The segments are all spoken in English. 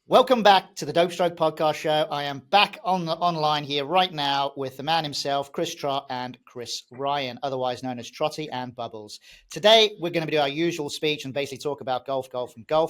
Welcome back to the Dope Stroke Podcast Show. I am back online here right now with the man himself, Chris Trott and Chris Ryan, otherwise known as Trottie and Bubbles. Today, we're going to do our usual speech and basically talk about golf,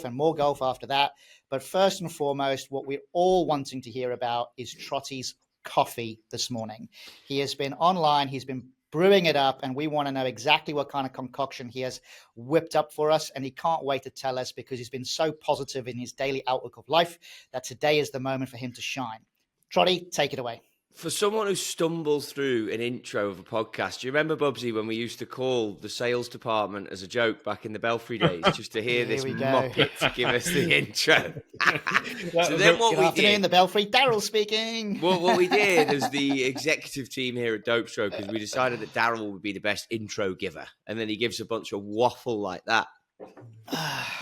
and more golf after that. But first and foremost, what we're all wanting to hear about is Trottie's coffee this morning. He has been online. He's been brewing it up, and we want to know exactly what kind of concoction he has whipped up for us, and he can't wait to tell us because he's been so positive in his daily outlook of life that today is the moment for him to shine. Trottie, take it away. For someone who stumbles through an intro of a podcast, do you remember, Bubsy, when we used to call the sales department as a joke back in the Belfry days, just to hear this muppet to give us the intro? So then what we did... the Belfry, Daryl speaking. What we did as the executive team here at Dope Stroke is we decided that Daryl would be the best intro giver, and then he gives a bunch of waffle like that.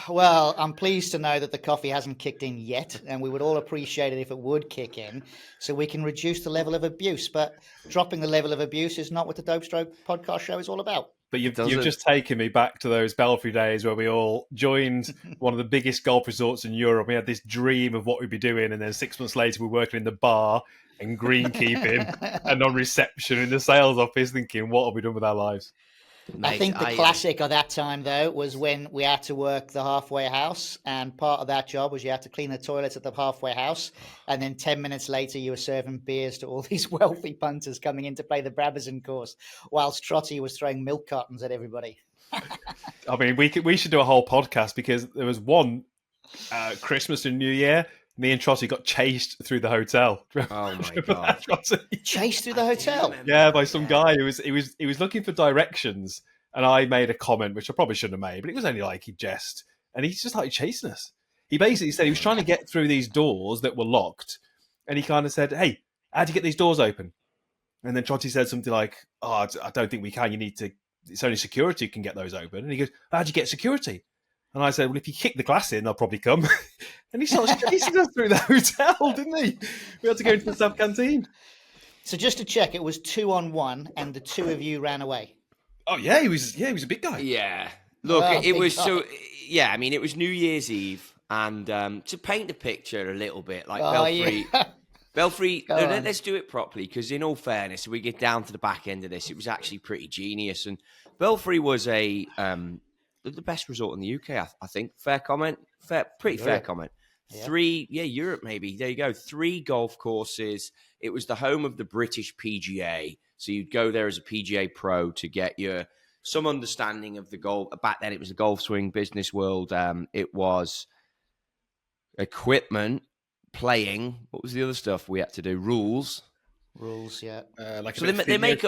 Well, I'm pleased to know that the coffee hasn't kicked in yet, and we would all appreciate it if it would kick in so we can reduce the level of abuse. But dropping the level of abuse is not what the Dope Stroke Podcast Show is all about. But you've just taken me back to those Belfry days where we all joined one of the biggest golf resorts in Europe. We had this dream of what we'd be doing, and then 6 months later we're working in the bar and greenkeeping and on reception in the sales office thinking, what have we done with our lives? Mate, I think the classic of that time, though, was when we had to work the halfway house, and part of that job was you had to clean the toilets at the halfway house, and then 10 minutes later you were serving beers to all these wealthy punters coming in to play the Brabazon course, whilst Trottie was throwing milk cartons at everybody. I mean, we should do a whole podcast because there was one Christmas and New Year. Me and Trottie got chased through the hotel. Oh my god! Chased through the hotel? Yeah, by some guy who was looking for directions, and I made a comment which I probably shouldn't have made, but it was only like he jest, and he just started chasing us. He basically said he was trying to get through these doors that were locked, and he kind of said, "Hey, how'd you get these doors open?" And then Trottie said something like, "Oh, I don't think we can. You need to. It's only security who can get those open." And he goes, "How'd you get security?" And I said, well, if you kick the glass in, they'll probably come. And he started chasing us through the hotel, didn't he? We had to go into the staff canteen. So just to check, it was 2-on-1 and the two of you ran away. Oh, yeah, he was a big guy. Yeah. Look, it was guy. So, yeah, I mean, it was New Year's Eve. And to paint the picture a little bit, like Belfry, let's do it properly, because in all fairness, we get down to the back end of this, it was actually pretty genius. And Belfry was the best resort in the UK, I think. Fair comment? Pretty fair comment. Yeah. Europe maybe. There you go. 3 golf courses. It was the home of the British PGA. So you'd go there as a PGA pro to get some understanding of the golf. Back then it was the golf swing business world. It was equipment, playing. What was the other stuff we had to do? Rules, yeah. So they make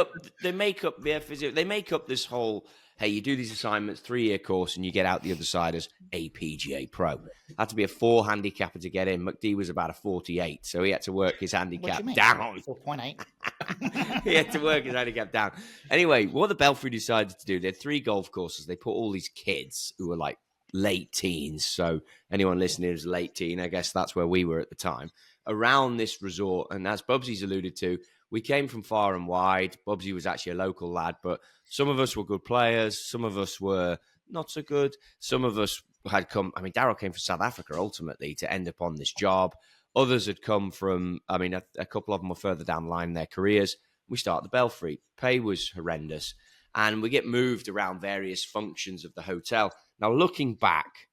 up this whole, hey, you do these assignments, 3-year course, and you get out the other side as a PGA pro. Had to be a 4 handicapper to get in. McD was about a 48, so he had to work his handicap down. 4.8. He had to work his handicap down. Anyway, what the Belfry decided to do, they had 3 golf courses. They put all these kids who were like late teens, so anyone listening who's late teen, I guess that's where we were at the time, around this resort. And as Bubsy's alluded to, we came from far and wide. Bubsy was actually a local lad, but some of us were good players. Some of us were not so good. Some of us had come... I mean, Daryl came from South Africa, ultimately, to end up on this job. Others had come from... I mean, a couple of them were further down the line in their careers. We started the Belfry. Pay was horrendous. And we get moved around various functions of the hotel. Now, looking back,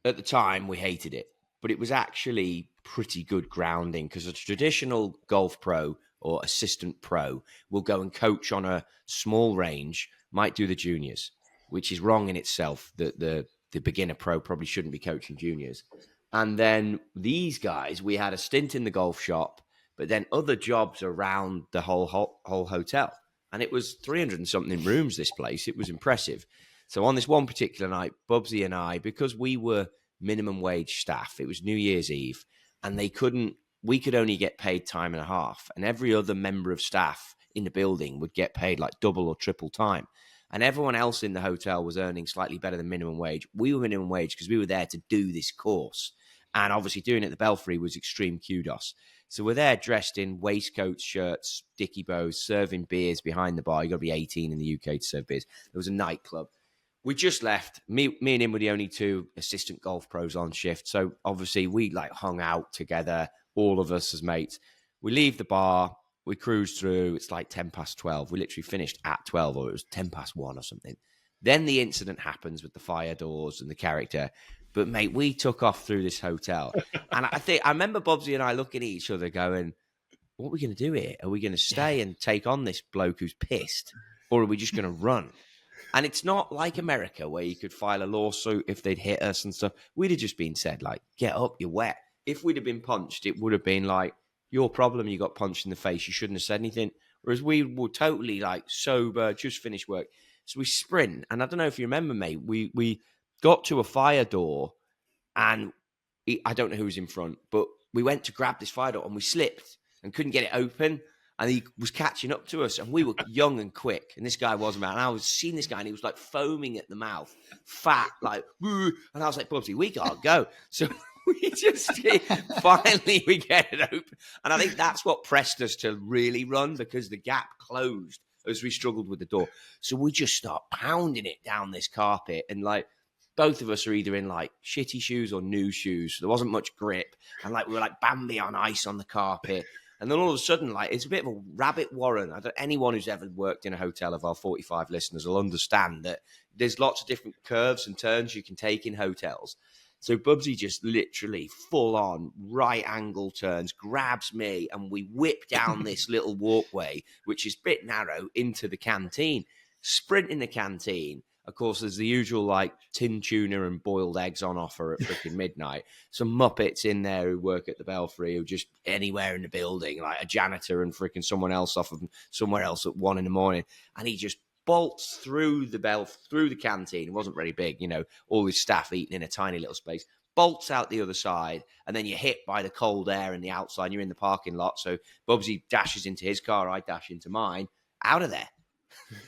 at the time, we hated it. But it was actually pretty good grounding, because a traditional golf pro or assistant pro will go and coach on a small range, might do the juniors, which is wrong in itself. The beginner pro probably shouldn't be coaching juniors. And then these guys, we had a stint in the golf shop, but then other jobs around the whole hotel. And it was 300 and something rooms, this place. It was impressive. So on this one particular night, Bubsy and I, because we were minimum wage staff, it was New Year's Eve, and we could only get paid time and a half. And every other member of staff in the building would get paid like double or triple time. And everyone else in the hotel was earning slightly better than minimum wage. We were minimum wage because we were there to do this course. And obviously doing it at the Belfry was extreme kudos. So we're there dressed in waistcoats, shirts, dicky bows, serving beers behind the bar. You got to be 18 in the UK to serve beers. There was a nightclub. we just left. Me and him were the only two assistant golf pros on shift. So obviously we like hung out together, all of us as mates. We leave the bar, we cruise through. It's like 10:12. We literally finished at 12, or it was 1:10 or something. Then the incident happens with the fire doors and the character. But mate, we took off through this hotel. And I remember Bobsy and I looking at each other going, what are we going to do here? Are we going to stay and take on this bloke who's pissed? Or are we just going to run? And it's not like America where you could file a lawsuit if they'd hit us and stuff. We'd have just been said, like, get up, you're wet. If we'd have been punched, it would have been like, your problem, you got punched in the face. You shouldn't have said anything. Whereas we were totally like sober, just finished work. So we sprint. And I don't know if you remember, mate, we got to a fire door and I don't know who was in front, but we went to grab this fire door and we slipped and couldn't get it open. And he was catching up to us, and we were young and quick. And this guy wasn't, man. And I was seeing this guy, and he was like foaming at the mouth, fat, like, woo. And I was like, Bubsy, we can't go. So we just finally we get it open. And I think that's what pressed us to really run, because the gap closed as we struggled with the door. So we just start pounding it down this carpet, and like both of us are either in like shitty shoes or new shoes. So there wasn't much grip, and like we were like Bambi on ice on the carpet. And then all of a sudden, like, it's a bit of a rabbit warren. Anyone who's ever worked in a hotel of our 45 listeners will understand that there's lots of different curves and turns you can take in hotels. So Bubsy just literally full on right angle turns, grabs me, and we whip down this little walkway, which is a bit narrow, into the canteen. Sprint in the canteen. Of course, there's the usual like tin tuna and boiled eggs on offer at freaking midnight. Some Muppets in there who work at the Belfry, who just anywhere in the building, like a janitor and freaking someone else off of somewhere else at 1 a.m. And he just bolts through the canteen. It wasn't very big, you know, all his staff eating in a tiny little space. Bolts out the other side, and then you're hit by the cold air in the outside. You're in the parking lot. So Bubsy dashes into his car, I dash into mine, out of there.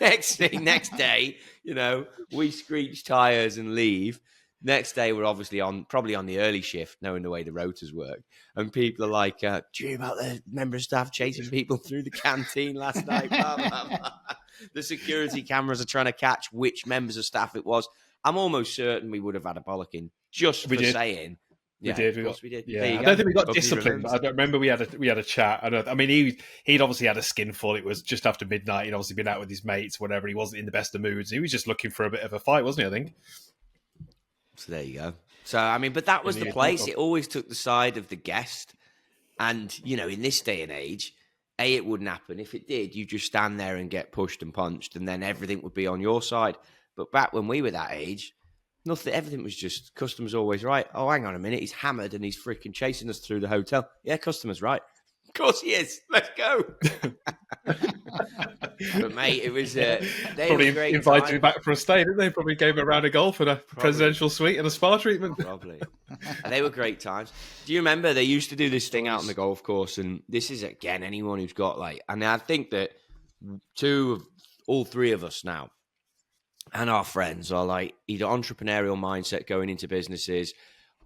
Next day, you know, we screech tires and leave. Next day, we're obviously probably on the early shift, knowing the way the rotors work. And people are like, do you hear about the member of staff chasing people through the canteen last night? Blah, blah, blah. The security cameras are trying to catch which members of staff it was. I'm almost certain we would have had a bollocking just for saying. We Yeah, did. Of course we did. Yeah, I don't think we got disciplined. I don't remember we had a chat. I mean, he'd obviously had a skinful. It was just after midnight. He'd obviously been out with his mates, whatever. He wasn't in the best of moods. He was just looking for a bit of a fight, wasn't he? I think. So there you go. So I mean, but that was the place. It always took the side of the guest, and you know, in this day and age, it wouldn't happen. If it did, you just stand there and get pushed and punched, and then everything would be on your side. But back when we were that age, nothing. Everything was just customers always right. Oh, hang on a minute, he's hammered and he's freaking chasing us through the hotel. Yeah, customer's right. Of course he is. Let's go. But mate, it was probably invited him back for a stay, didn't they? Probably gave him a round of golf and a presidential suite and a spa treatment. Probably. And they were great times. Do you remember they used to do this thing out on the golf course? And this is again anyone who's got like, and I think that all three of us now and our friends are like either entrepreneurial mindset going into businesses,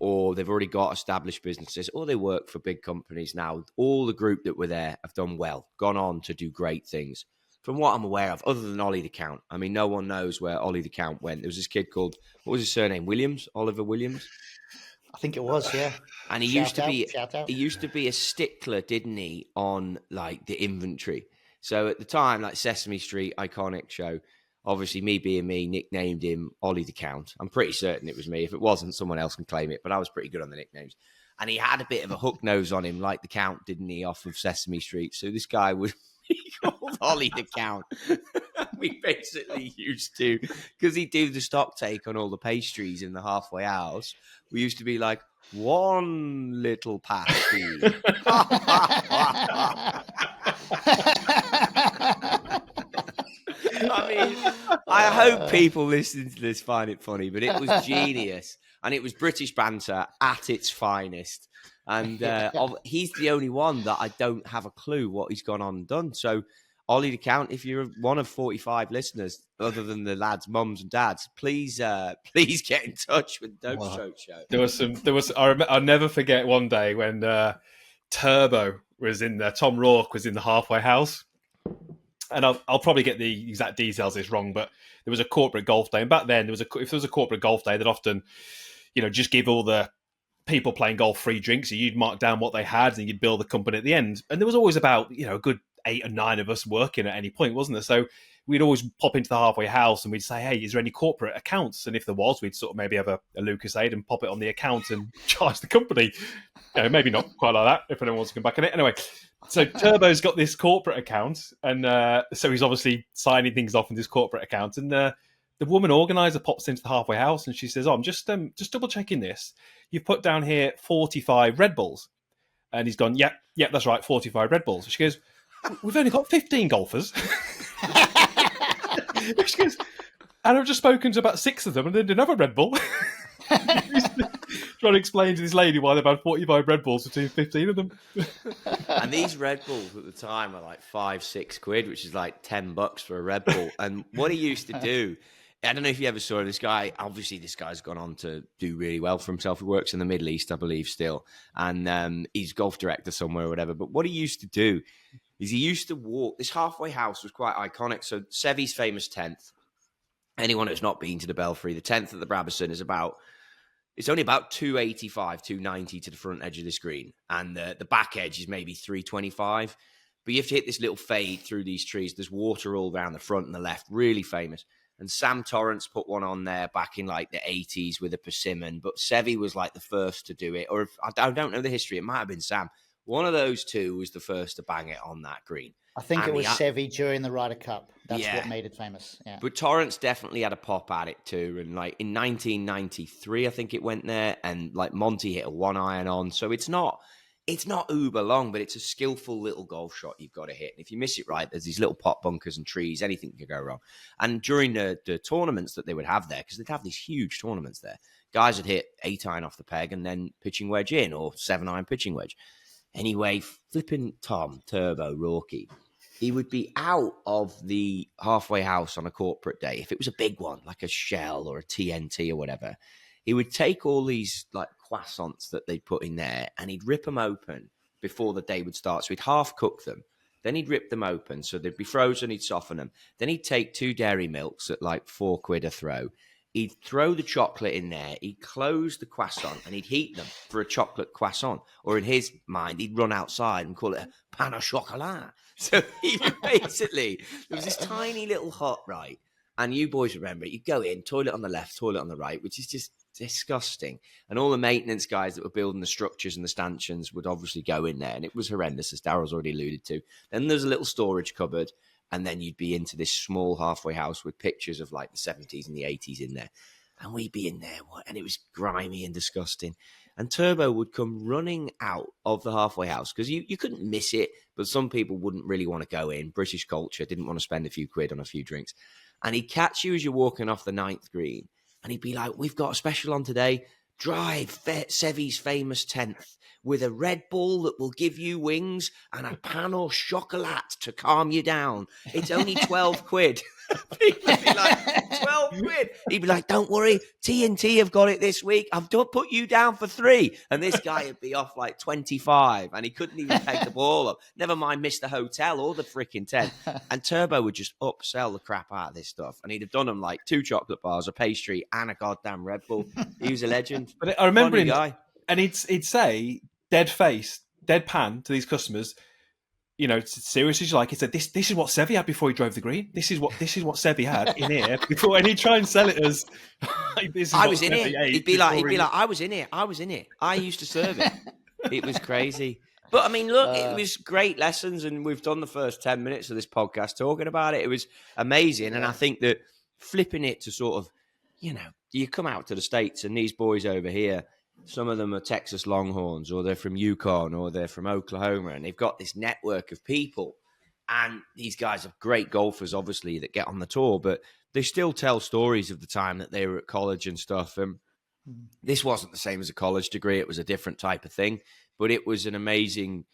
or they've already got established businesses, or they work for big companies now. All the group that were there have done well, gone on to do great things. From what I'm aware of, other than Ollie the Count. I mean, no one knows where Ollie the Count went. There was this kid called, what was his surname? Williams? Oliver Williams? I think it was, yeah. And he used to be a stickler, didn't he, on like the inventory. So at the time, like Sesame Street, iconic show, obviously, me being me, nicknamed him Ollie the Count. I'm pretty certain it was me. If it wasn't, someone else can claim it. But I was pretty good on the nicknames. And he had a bit of a hook nose on him, like the Count, didn't he, off of Sesame Street. So this guy would be called Ollie the Count. We basically used to, because he'd do the stock take on all the pastries in the halfway house. We used to be like, one little pasty. I mean, I hope people listening to this find it funny, but it was genius. And it was British banter at its finest. And he's the only one that I don't have a clue what he's gone on and done. So, Ollie the Count, if you're one of 45 listeners, other than the lads' mums and dads, please get in touch with the Dope Stroke Show. I'll never forget one day when Turbo was in there. Tom Rourke was in the halfway house. and I'll probably get the exact details of this wrong, but there was a corporate golf day, and back then if there was a corporate golf day, they'd often, just give all the people playing golf free drinks. So you'd mark down what they had, and you'd bill the company at the end. And there was always about a good 8 or 9 of us working at any point, wasn't there? So we'd always pop into the halfway house and we'd say, hey, is there any corporate accounts? And if there was, we'd sort of maybe have a Lucasade and pop it on the account and charge the company. Maybe not quite like that if anyone wants to come back on it. Anyway, so Turbo's got this corporate account, and so he's obviously signing things off in this corporate account. And the woman organizer pops into the halfway house and she says, I'm just double checking this. You've put down here 45 Red Bulls. And he's gone, yep, that's right, 45 Red Bulls. She goes, we've only got 15 golfers. She goes, and I've just spoken to about 6 of them and then another Red Bull. Trying to explain to this lady why they've had 45 Red Bulls between 15 of them. And these Red Bulls at the time were like 5-6 quid, which is like $10 for a Red Bull. And what he used to do, I don't know if you ever saw this guy. Obviously, this guy's gone on to do really well for himself. He works in the Middle East, I believe, still. And he's golf director somewhere or whatever. But what he used to do is he used to walk. This halfway house was quite iconic. So Sevy's famous 10th. Anyone who's not been to the Belfry, the 10th at the Brabazon is it's only about 285, 290 to the front edge of the screen. And the back edge is maybe 325. But you have to hit this little fade through these trees. There's water all around the front and the left. Really famous. And Sam Torrance put one on there back in like the 80s with a persimmon. But Sevy was like the first to do it. Or I don't know the history. It might have been Sam. One of those two was the first to bang it on that green. I think it was Sevy during the Ryder Cup. That's what made it famous. Yeah. But Torrance definitely had a pop at it too. And like in 1993, I think it went there. And like Monty hit a 1-iron on. So it's not uber long, but it's a skillful little golf shot you've got to hit. And if you miss it right, there's these little pot bunkers and trees, anything could go wrong. And during the tournaments that they would have there, because they'd have these huge tournaments there, guys would hit 8-iron off the peg and then pitching wedge in, or 7-iron pitching wedge. Anyway, flipping Tom, Turbo, Rourke, he would be out of the halfway house on a corporate day. If it was a big one, like a Shell or a TNT or whatever, he would take all these like croissants that they'd put in there and he'd rip them open before the day would start. So he'd half cook them. Then he'd rip them open. So they'd be frozen. He'd soften them. Then he'd take 2 dairy milks at like 4 quid a throw. He'd throw the chocolate in there. He'd close the croissant and he'd heat them for a chocolate croissant. Or in his mind, he'd run outside and call it a pain au chocolat. So he would basically, there was this tiny little hut, right? And you boys remember it. You'd go in, toilet on the left, toilet on the right, which is just disgusting. And all the maintenance guys that were building the structures and the stanchions would obviously go in there. And it was horrendous, as Daryl's already alluded to. Then there's a little storage cupboard. And then you'd be into this small halfway house with pictures of like the 70s and the 80s in there. And we'd be in there, and it was grimy and disgusting. And Turbo would come running out of the halfway house because you couldn't miss it, but some people wouldn't really want to go in. British culture, didn't want to spend a few quid on a few drinks. And he'd catch you as you're walking off the 9th green. And he'd be like, we've got a special on today. Drive Sevy's famous 10th with a Red Bull that will give you wings and a pain au chocolat to calm you down. It's only 12 quid. He'd be like, 12 quid. He'd be like, don't worry, TNT have got it this week. I've put you down for 3. And this guy would be off like 25 and he couldn't even peg the ball up. Never mind miss the hotel or the freaking tent. And Turbo would just upsell the crap out of this stuff. And he'd have done them like 2 chocolate bars, a pastry, and a goddamn Red Bull. He was a legend. But I remember Funny him, guy. And he'd say, dead face, deadpan to these customers, seriously, like he said, this is what Sevy had before he drove the green. This is what Sevy had in here before, and he'd try and sell it as like, this is I what was in Sevy it. ate He'd be like, before he- I was in it. I used to serve it. It was crazy. But I mean, look, it was great lessons, and we've done the first 10 minutes of this podcast talking about it. It was amazing, and I think that flipping it to sort of, you come out to the States, and these boys over here, some of them are Texas Longhorns, or they're from Yukon, or they're from Oklahoma, and they've got this network of people. And these guys are great golfers, obviously, that get on the tour, but they still tell stories of the time that they were at college and stuff. And this wasn't the same as a college degree. It was a different type of thing, but it was an amazing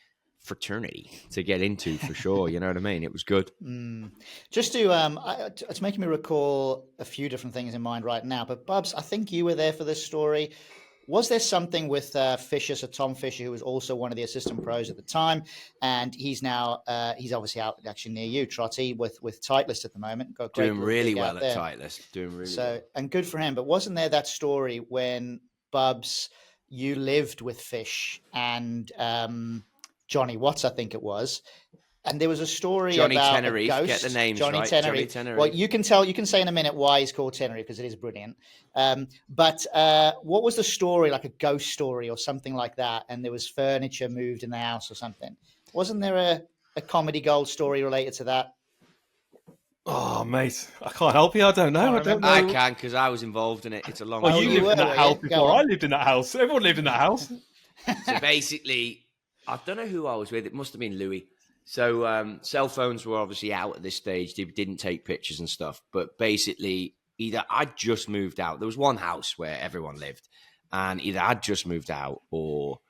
fraternity to get into for sure. You know what I mean? It was good. Just to, it's making me recall a few different things in mind right now, but Bubs, I think you were there for this story. was there something with Fisher, so Tom Fisher, who was also one of the assistant pros at the time, and he's now he's obviously out actually near you, Trottie, with Titleist at the moment. Got a great Doing really gig well out at there. Titleist. Doing really So well. and good for him. But wasn't there that story when Bubs, you lived with Fish and Johnny Watts, I think it was. And there was a story Johnny about Tenerife, a ghost. get the names Johnny right. Tenerife. Johnny Tenerife. Well, you can say in a minute why he's called Tenerife because it is brilliant. But what was the story, like a ghost story or something like that? And there was furniture moved in the house or something. Wasn't there a comedy gold story related to that? Oh, mate, I can't help you. I don't know. I don't know. I can because I was involved in it. It's a long Well, story. you lived in that house Go before on. I lived in that house. Everyone lived in that house. So basically, I don't know who I was with. It must have been Louis. So cell phones were obviously out at this stage. They didn't take pictures and stuff. But basically, either I'd just moved out. There was one house where everyone lived. And either I'd just moved out or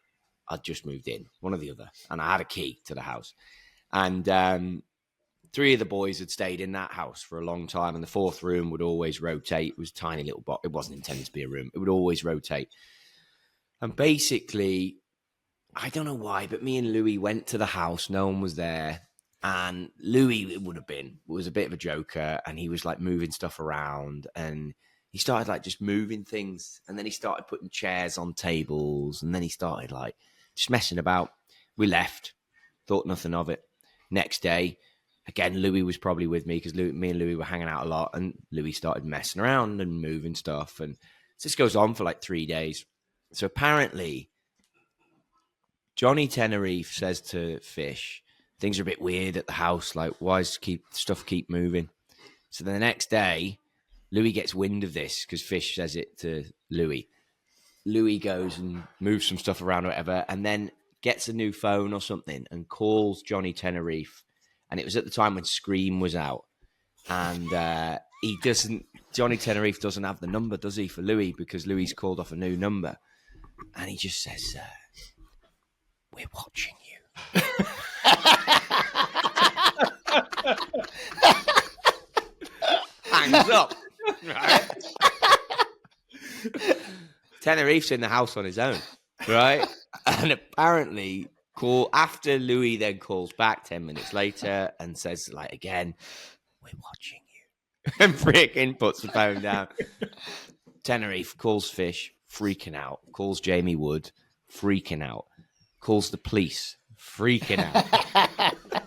I'd just moved in. One or the other. And I had a key to the house. And three of the boys had stayed in that house for a long time. And the fourth room would always rotate. It was a tiny little box. It wasn't intended to be a room. It would always rotate. And basically, I don't know why, but me and Louis went to the house. No one was there. And Louis, it would have been, was a bit of a joker. And he was like moving stuff around. And he started like just moving things. And then he started putting chairs on tables. And then he started like just messing about. We left. Thought nothing of it. Next day, again, Louis was probably with me because me and Louis were hanging out a lot. And Louis started messing around and moving stuff. And this goes on for like 3 days. So apparently, Johnny Tenerife says to Fish, things are a bit weird at the house. Like, why does stuff keep moving? So the next day, Louis gets wind of this because Fish says it to Louis. Louis goes and moves some stuff around or whatever, and then gets a new phone or something and calls Johnny Tenerife. And it was at the time when Scream was out. And Johnny Tenerife doesn't have the number, does he, for Louis? Because Louis called off a new number. And he just says, we're watching you. Hangs up. Right? Tenerife's in the house on his own. Right? And apparently, after Louis then calls back 10 minutes later and says, like, again, we're watching you. And freaking puts the phone down. Tenerife calls Fish, freaking out. Calls Jamie Wood, freaking out. Calls the police, freaking out.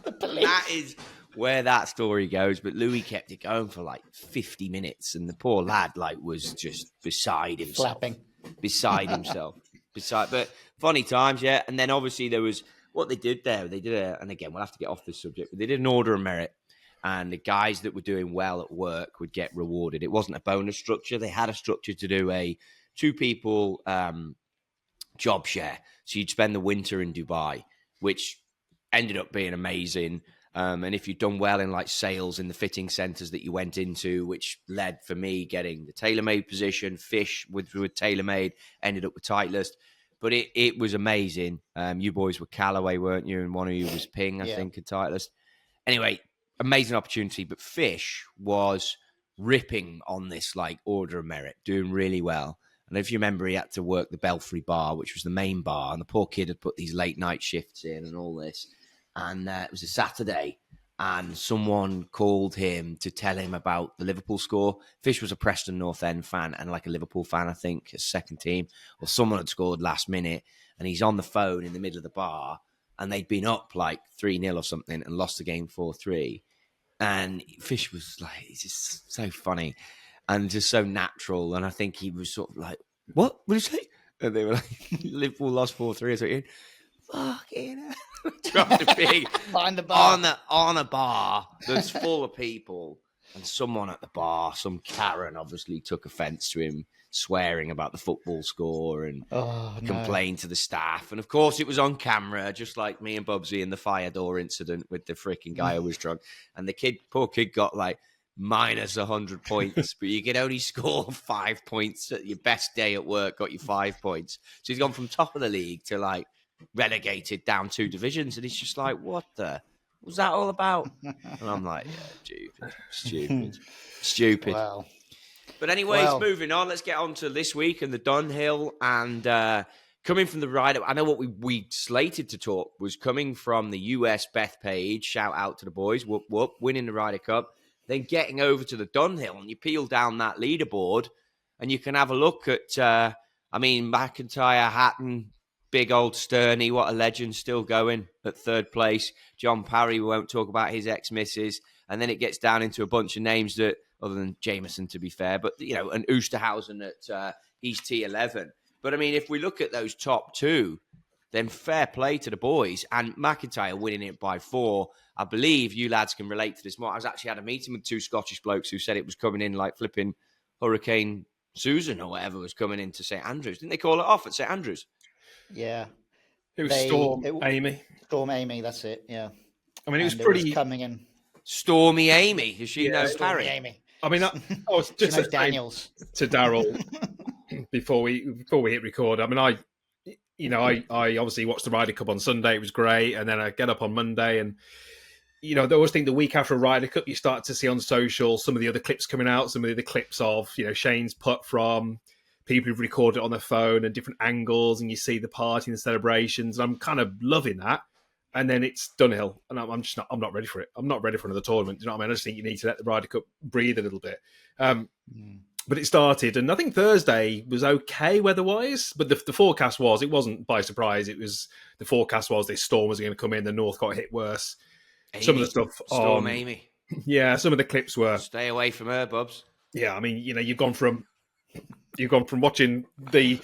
The police. That is where that story goes. But Louis kept it going for like 50 minutes. And the poor lad was just beside himself. Flapping. Beside himself. But funny times, yeah. And then obviously there was what they did there. And again, we'll have to get off this subject, but they did an order of merit. And the guys that were doing well at work would get rewarded. It wasn't a bonus structure. They had a structure to do a 2-people job share. So you'd spend the winter in Dubai, which ended up being amazing. And if you'd done well in like sales in the fitting centers that you went into, which led for me getting the TaylorMade position, Fish with TaylorMade, ended up with Titleist. But it was amazing. You boys were Callaway, weren't you? And one of you was Ping, I think, at Titleist. Anyway, amazing opportunity. But Fish was ripping on this like order of merit, doing really well. And if you remember, he had to work the Belfry bar, which was the main bar. And the poor kid had put these late night shifts in and all this. And it was a Saturday. And someone called him to tell him about the Liverpool score. Fish was a Preston North End fan and like a Liverpool fan, I think, his second team. Or someone had scored last minute. And he's on the phone in the middle of the bar. And they'd been up like 3-0 or something and lost the game 4-3. And Fish was like, it's just so funny and just so natural. And I think he was sort of like, what did you say? And they were like, Liverpool lost 4-3 or something. Fucking hell. Dropped a big Behind the bar. on a bar that's full of people. And someone at the bar, some Karen, obviously took offence to him swearing about the football score and complained to the staff. And of course, it was on camera, just like me and Bubsy in the fire door incident with the freaking guy who was drunk. And the poor kid got like minus 100 points, but you could only score 5 points at your best day at work, got you 5 points. So he's gone from top of the league to like relegated down 2 divisions. And it's just like, what was that all about? And I'm like, yeah, stupid. Wow. But anyways, Well, moving on. Let's get on to this week and the Dunhill. And coming from the Ryder, I know what we slated to talk was coming from the US Beth Page. Shout out to the boys. Whoop, whoop. Winning the Ryder Cup. Then getting over to the Dunhill. And you peel down that leaderboard and you can have a look at, McIntyre, Hatton, big old Sterney. What a legend, still going at third place. John Parry, we won't talk about his ex-missus. And then it gets down into a bunch of names that, other than Jameson, to be fair, but, and Oosterhausen at East T11. But, I mean, if we look at those top two, then fair play to the boys. And McIntyre winning it by 4. I believe you lads can relate to this more. I was actually had a meeting with 2 Scottish blokes who said it was coming in like flipping Hurricane Susan or whatever was coming into St Andrews. Didn't they call it off at St Andrews? Yeah. It was Storm Amy. Storm Amy, that's it, yeah. I mean, it was pretty... coming in. Stormy Amy, because she knows Stormy Parry. Amy. I mean, I was just she knows Daniels. To Daryl before we hit record. I mean, I obviously watched the Ryder Cup on Sunday. It was great, and then I get up on Monday, and I always think the week after a Ryder Cup, you start to see on social some of the other clips coming out, some of the other clips of Shane's putt from people who've recorded it on their phone and different angles, and you see the party and the celebrations. And I'm kind of loving that. And then it's Dunhill, and I'm not ready for it. I'm not ready for another tournament. Do you know what I mean? I just think you need to let the Ryder Cup breathe a little bit. But it started, and I think Thursday was okay weather-wise, but the forecast it wasn't by surprise. The forecast was this storm was going to come in, the north got hit worse. Amy, some of the stuff Storm Amy. Yeah, some of the clips were... Stay away from her, Bubs. Yeah, I mean, you've gone from watching the...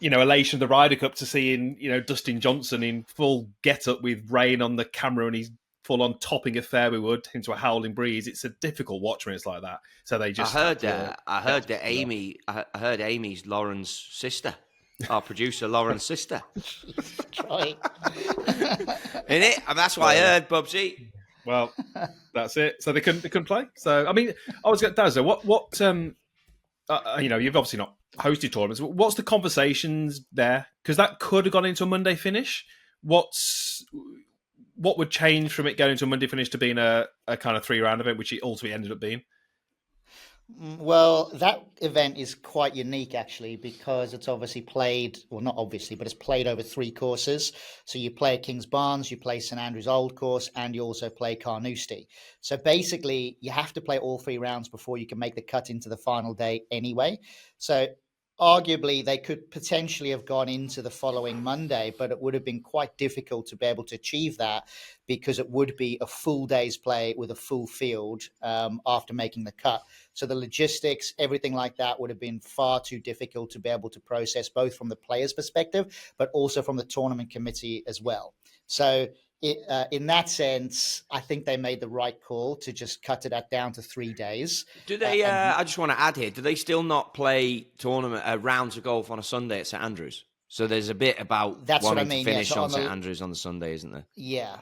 elation of the Ryder Cup to seeing, Dustin Johnson in full get-up with rain on the camera and he's full-on topping a fairway wood into a howling breeze. It's a difficult watch when it's like that. So they just... I heard that Amy's Lauren's sister. Our producer, Lauren's sister. Right. In it? And that's what I heard, Bubsy. Well, that's it. So they couldn't play. So, I mean, I was going to... Dazzler, what you've obviously not hosted tournaments. What's the conversations there? Because that could have gone into a Monday finish. What would change from it going into a Monday finish to being a kind of 3-round event, which it ultimately ended up being? Well, that event is quite unique, actually, because it's obviously played, well, not obviously, but it's played over 3 courses. So you play at King's Barnes, you play St Andrews Old Course, and you also play Carnoustie. So basically, you have to play all 3 rounds before you can make the cut into the final day anyway. So arguably, they could potentially have gone into the following Monday, but it would have been quite difficult to be able to achieve that because it would be a full day's play with a full field after making the cut. So the logistics, everything like that would have been far too difficult to be able to process, both from the player's perspective, but also from the tournament committee as well. So in that sense, I think they made the right call to just cut it down to 3 days. Do they? I just want to add here. Do they still not play tournament rounds of golf on a Sunday at St Andrews? So there's a bit about wanting to finish on St Andrews on the Sunday, isn't there? Yeah.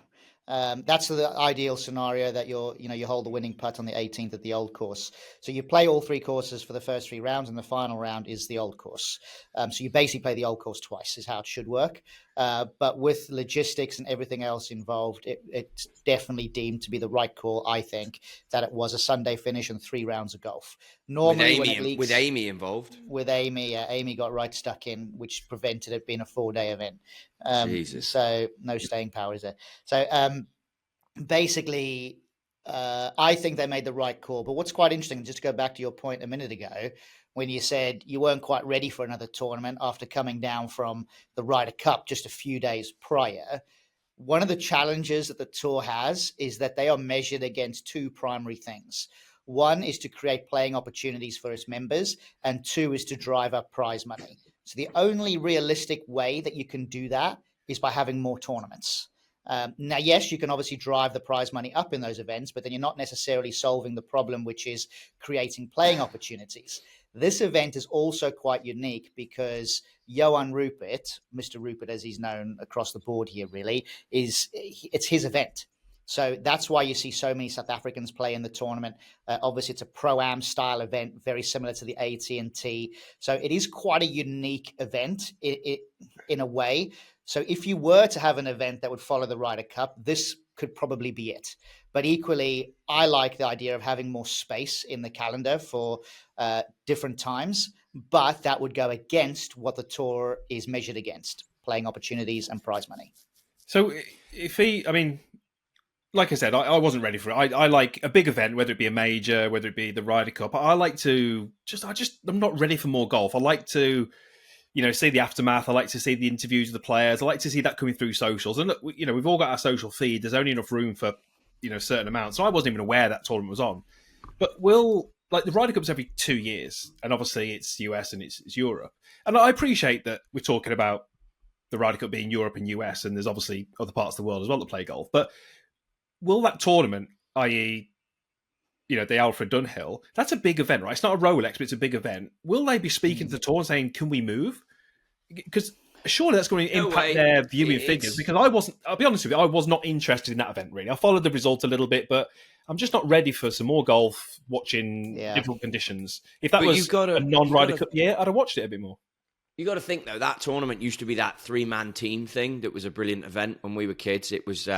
That's the ideal scenario, that you hold the winning putt on the 18th at the Old Course. So you play all 3 courses for the first 3 rounds, and the final round is the Old Course. So you basically play the Old Course twice, is how it should work. But with logistics and everything else involved, it's definitely deemed to be the right call, I think, that it was a Sunday finish and 3 rounds of golf. Normally, with Amy involved. With Amy, Amy got right stuck in, which prevented it being a 4-day event. Jesus. So no staying power, is there? So basically, I think they made the right call. But what's quite interesting, just to go back to your point a minute ago, when you said you weren't quite ready for another tournament after coming down from the Ryder Cup just a few days prior, one of the challenges that the tour has is that they are measured against 2 primary things. One is to create playing opportunities for its members, and 2 is to drive up prize money. So the only realistic way that you can do that is by having more tournaments. Now, yes, you can obviously drive the prize money up in those events, but then you're not necessarily solving the problem, which is creating playing opportunities. This event is also quite unique because Johan Rupert, Mr. Rupert as he's known across the board here really, it's his event. So that's why you see so many South Africans play in the tournament. Obviously, it's a Pro-Am style event, very similar to the AT&T. So it is quite a unique event in a way. So if you were to have an event that would follow the Ryder Cup, this could probably be it. But equally, I like the idea of having more space in the calendar for different times, but that would go against what the tour is measured against: playing opportunities and prize money. So like I said, I wasn't ready for it. I like a big event, whether it be a major, whether it be the Ryder Cup. I like to I'm not ready for more golf. I like to, see the aftermath. I like to see the interviews of the players. I like to see that coming through socials. And look, we've all got our social feed. There's only enough room for, a certain amount. So I wasn't even aware that tournament was on. But the Ryder Cup's every 2 years, and obviously it's US and it's Europe. And I appreciate that we're talking about the Ryder Cup being Europe and US, and there's obviously other parts of the world as well that play golf. But will that tournament, i.e., the Alfred Dunhill, that's a big event, right? It's not a Rolex, but it's a big event. Will they be speaking to the tour and saying, "Can we move"? Because surely that's going to impact their viewing figures. Because I'll be honest with you, I was not interested in that event, really. I followed the result a little bit, but I'm just not ready for some more golf watching different conditions. If that was a non-Ryder Cup year, I'd have watched it a bit more. You got to think, though, that tournament used to be that 3-man team thing that was a brilliant event when we were kids. It was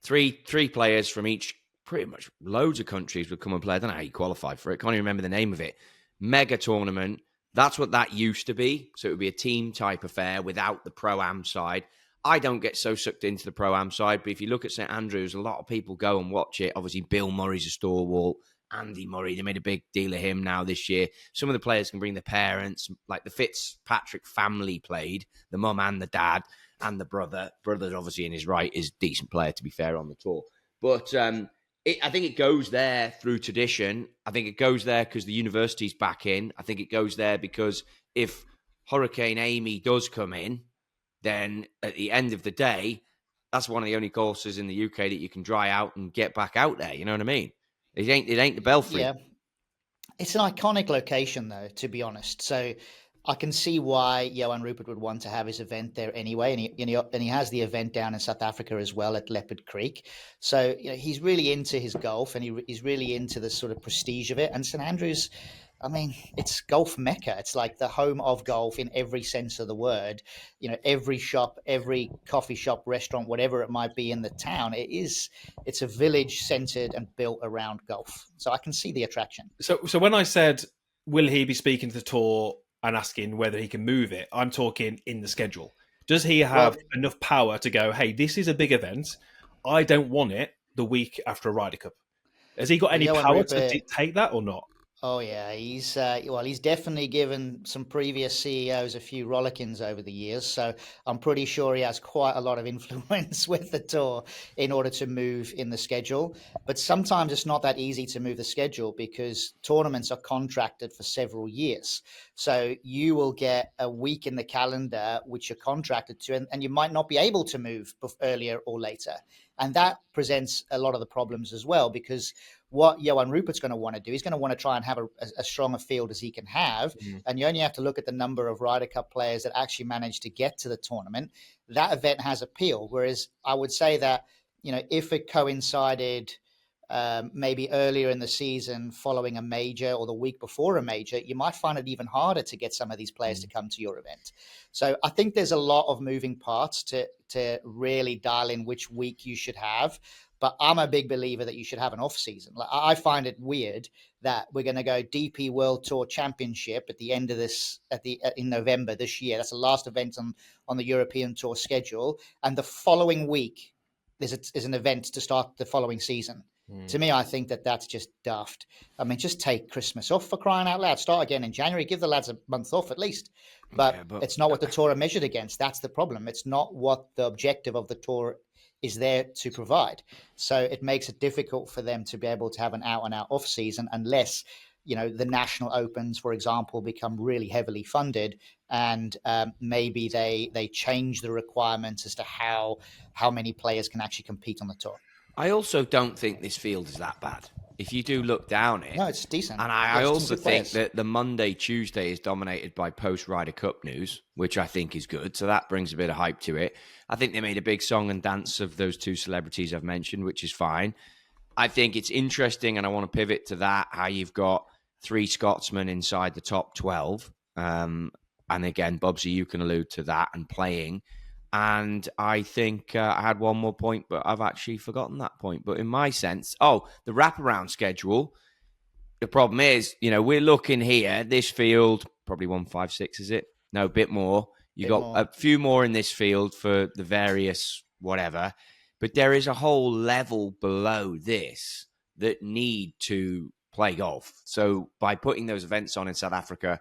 three players from each, pretty much loads of countries would come and play. I don't know how you qualify for it. Can't even remember the name of it. Mega tournament. That's what that used to be. So it would be a team type affair without the pro-am side. I don't get so sucked into the pro-am side, but if you look at St Andrews, a lot of people go and watch it. Obviously, Bill Murray's a stalwart. Andy Murray, they made a big deal of him now this year. Some of the players can bring their parents, like the Fitzpatrick family played, the mum and the dad and the brother. Brother's obviously in his right, is a decent player, to be fair, on the tour. But I think it goes there through tradition. I think it goes there because the university's back in. I think it goes there because if Hurricane Amy does come in, then at the end of the day, that's one of the only courses in the UK that you can dry out and get back out there. You know what I mean? It ain't the Belfry. Yeah. It's an iconic location, though, to be honest. So I can see why Johan Rupert would want to have his event there anyway, and he has the event down in South Africa as well at Leopard Creek. So he's really into his golf, and he's really into the sort of prestige of it. And St Andrews, I mean, it's golf mecca. It's like the home of golf in every sense of the word. Every shop, every coffee shop, restaurant, whatever it might be in the town, it's a village centered and built around golf. So I can see the attraction. So when I said, will he be speaking to the tour and asking whether he can move it, I'm talking in the schedule. Does he have enough power to go, hey, this is a big event, I don't want it the week after a Ryder Cup? Has he got any power to dictate that or not? Oh yeah, he's definitely given some previous CEOs a few rollickins over the years, so I'm pretty sure he has quite a lot of influence with the tour in order to move in the schedule. But sometimes it's not that easy to move the schedule because tournaments are contracted for several years. So you will get a week in the calendar which you're contracted to, and you might not be able to move earlier or later. And that presents a lot of the problems as well, because what Johan Rupert's going to want to do, he's going to want to try and have a strong a field as he can have. And you only have to look at the number of Ryder Cup players that actually manage to get to the tournament. That event has appeal. Whereas I would say that, if it coincided maybe earlier in the season following a major or the week before a major, you might find it even harder to get some of these players to come to your event. So I think there's a lot of moving parts to really dial in which week you should have. But I'm a big believer that you should have an off season. Like, I find it weird that we're going to go DP World Tour Championship at the end of this, in November this year. That's the last event on the European Tour schedule, and the following week there's an event to start the following season. To me, I think that's just daft. I mean, just take Christmas off, for crying out loud. Start again in January. Give the lads a month off at least. But it's not what the tour are measured against. That's the problem. It's not what the objective of the tour is there to provide. So it makes it difficult for them to be able to have an out-and-out off-season unless, the national opens, for example, become really heavily funded, and maybe they change the requirements as to how many players can actually compete on the tour. I also don't think this field is that bad. If you do look down it. No, it's decent. And I also think that the Monday, Tuesday is dominated by post-Ryder Cup news, which I think is good. So that brings a bit of hype to it. I think they made a big song and dance of those two celebrities I've mentioned, which is fine. I think it's interesting, and I want to pivot to that, how you've got 3 Scotsmen inside the top 12. And again, Bubsy, you can allude to that and playing. And I think I had one more point, but I've actually forgotten that point. But in my sense, the wraparound schedule. The problem is, we're looking here. This field probably 156, is it? No, a bit more. You got more. a few more in this field for the various whatever, but there is a whole level below this that need to play golf. So by putting those events on in South Africa,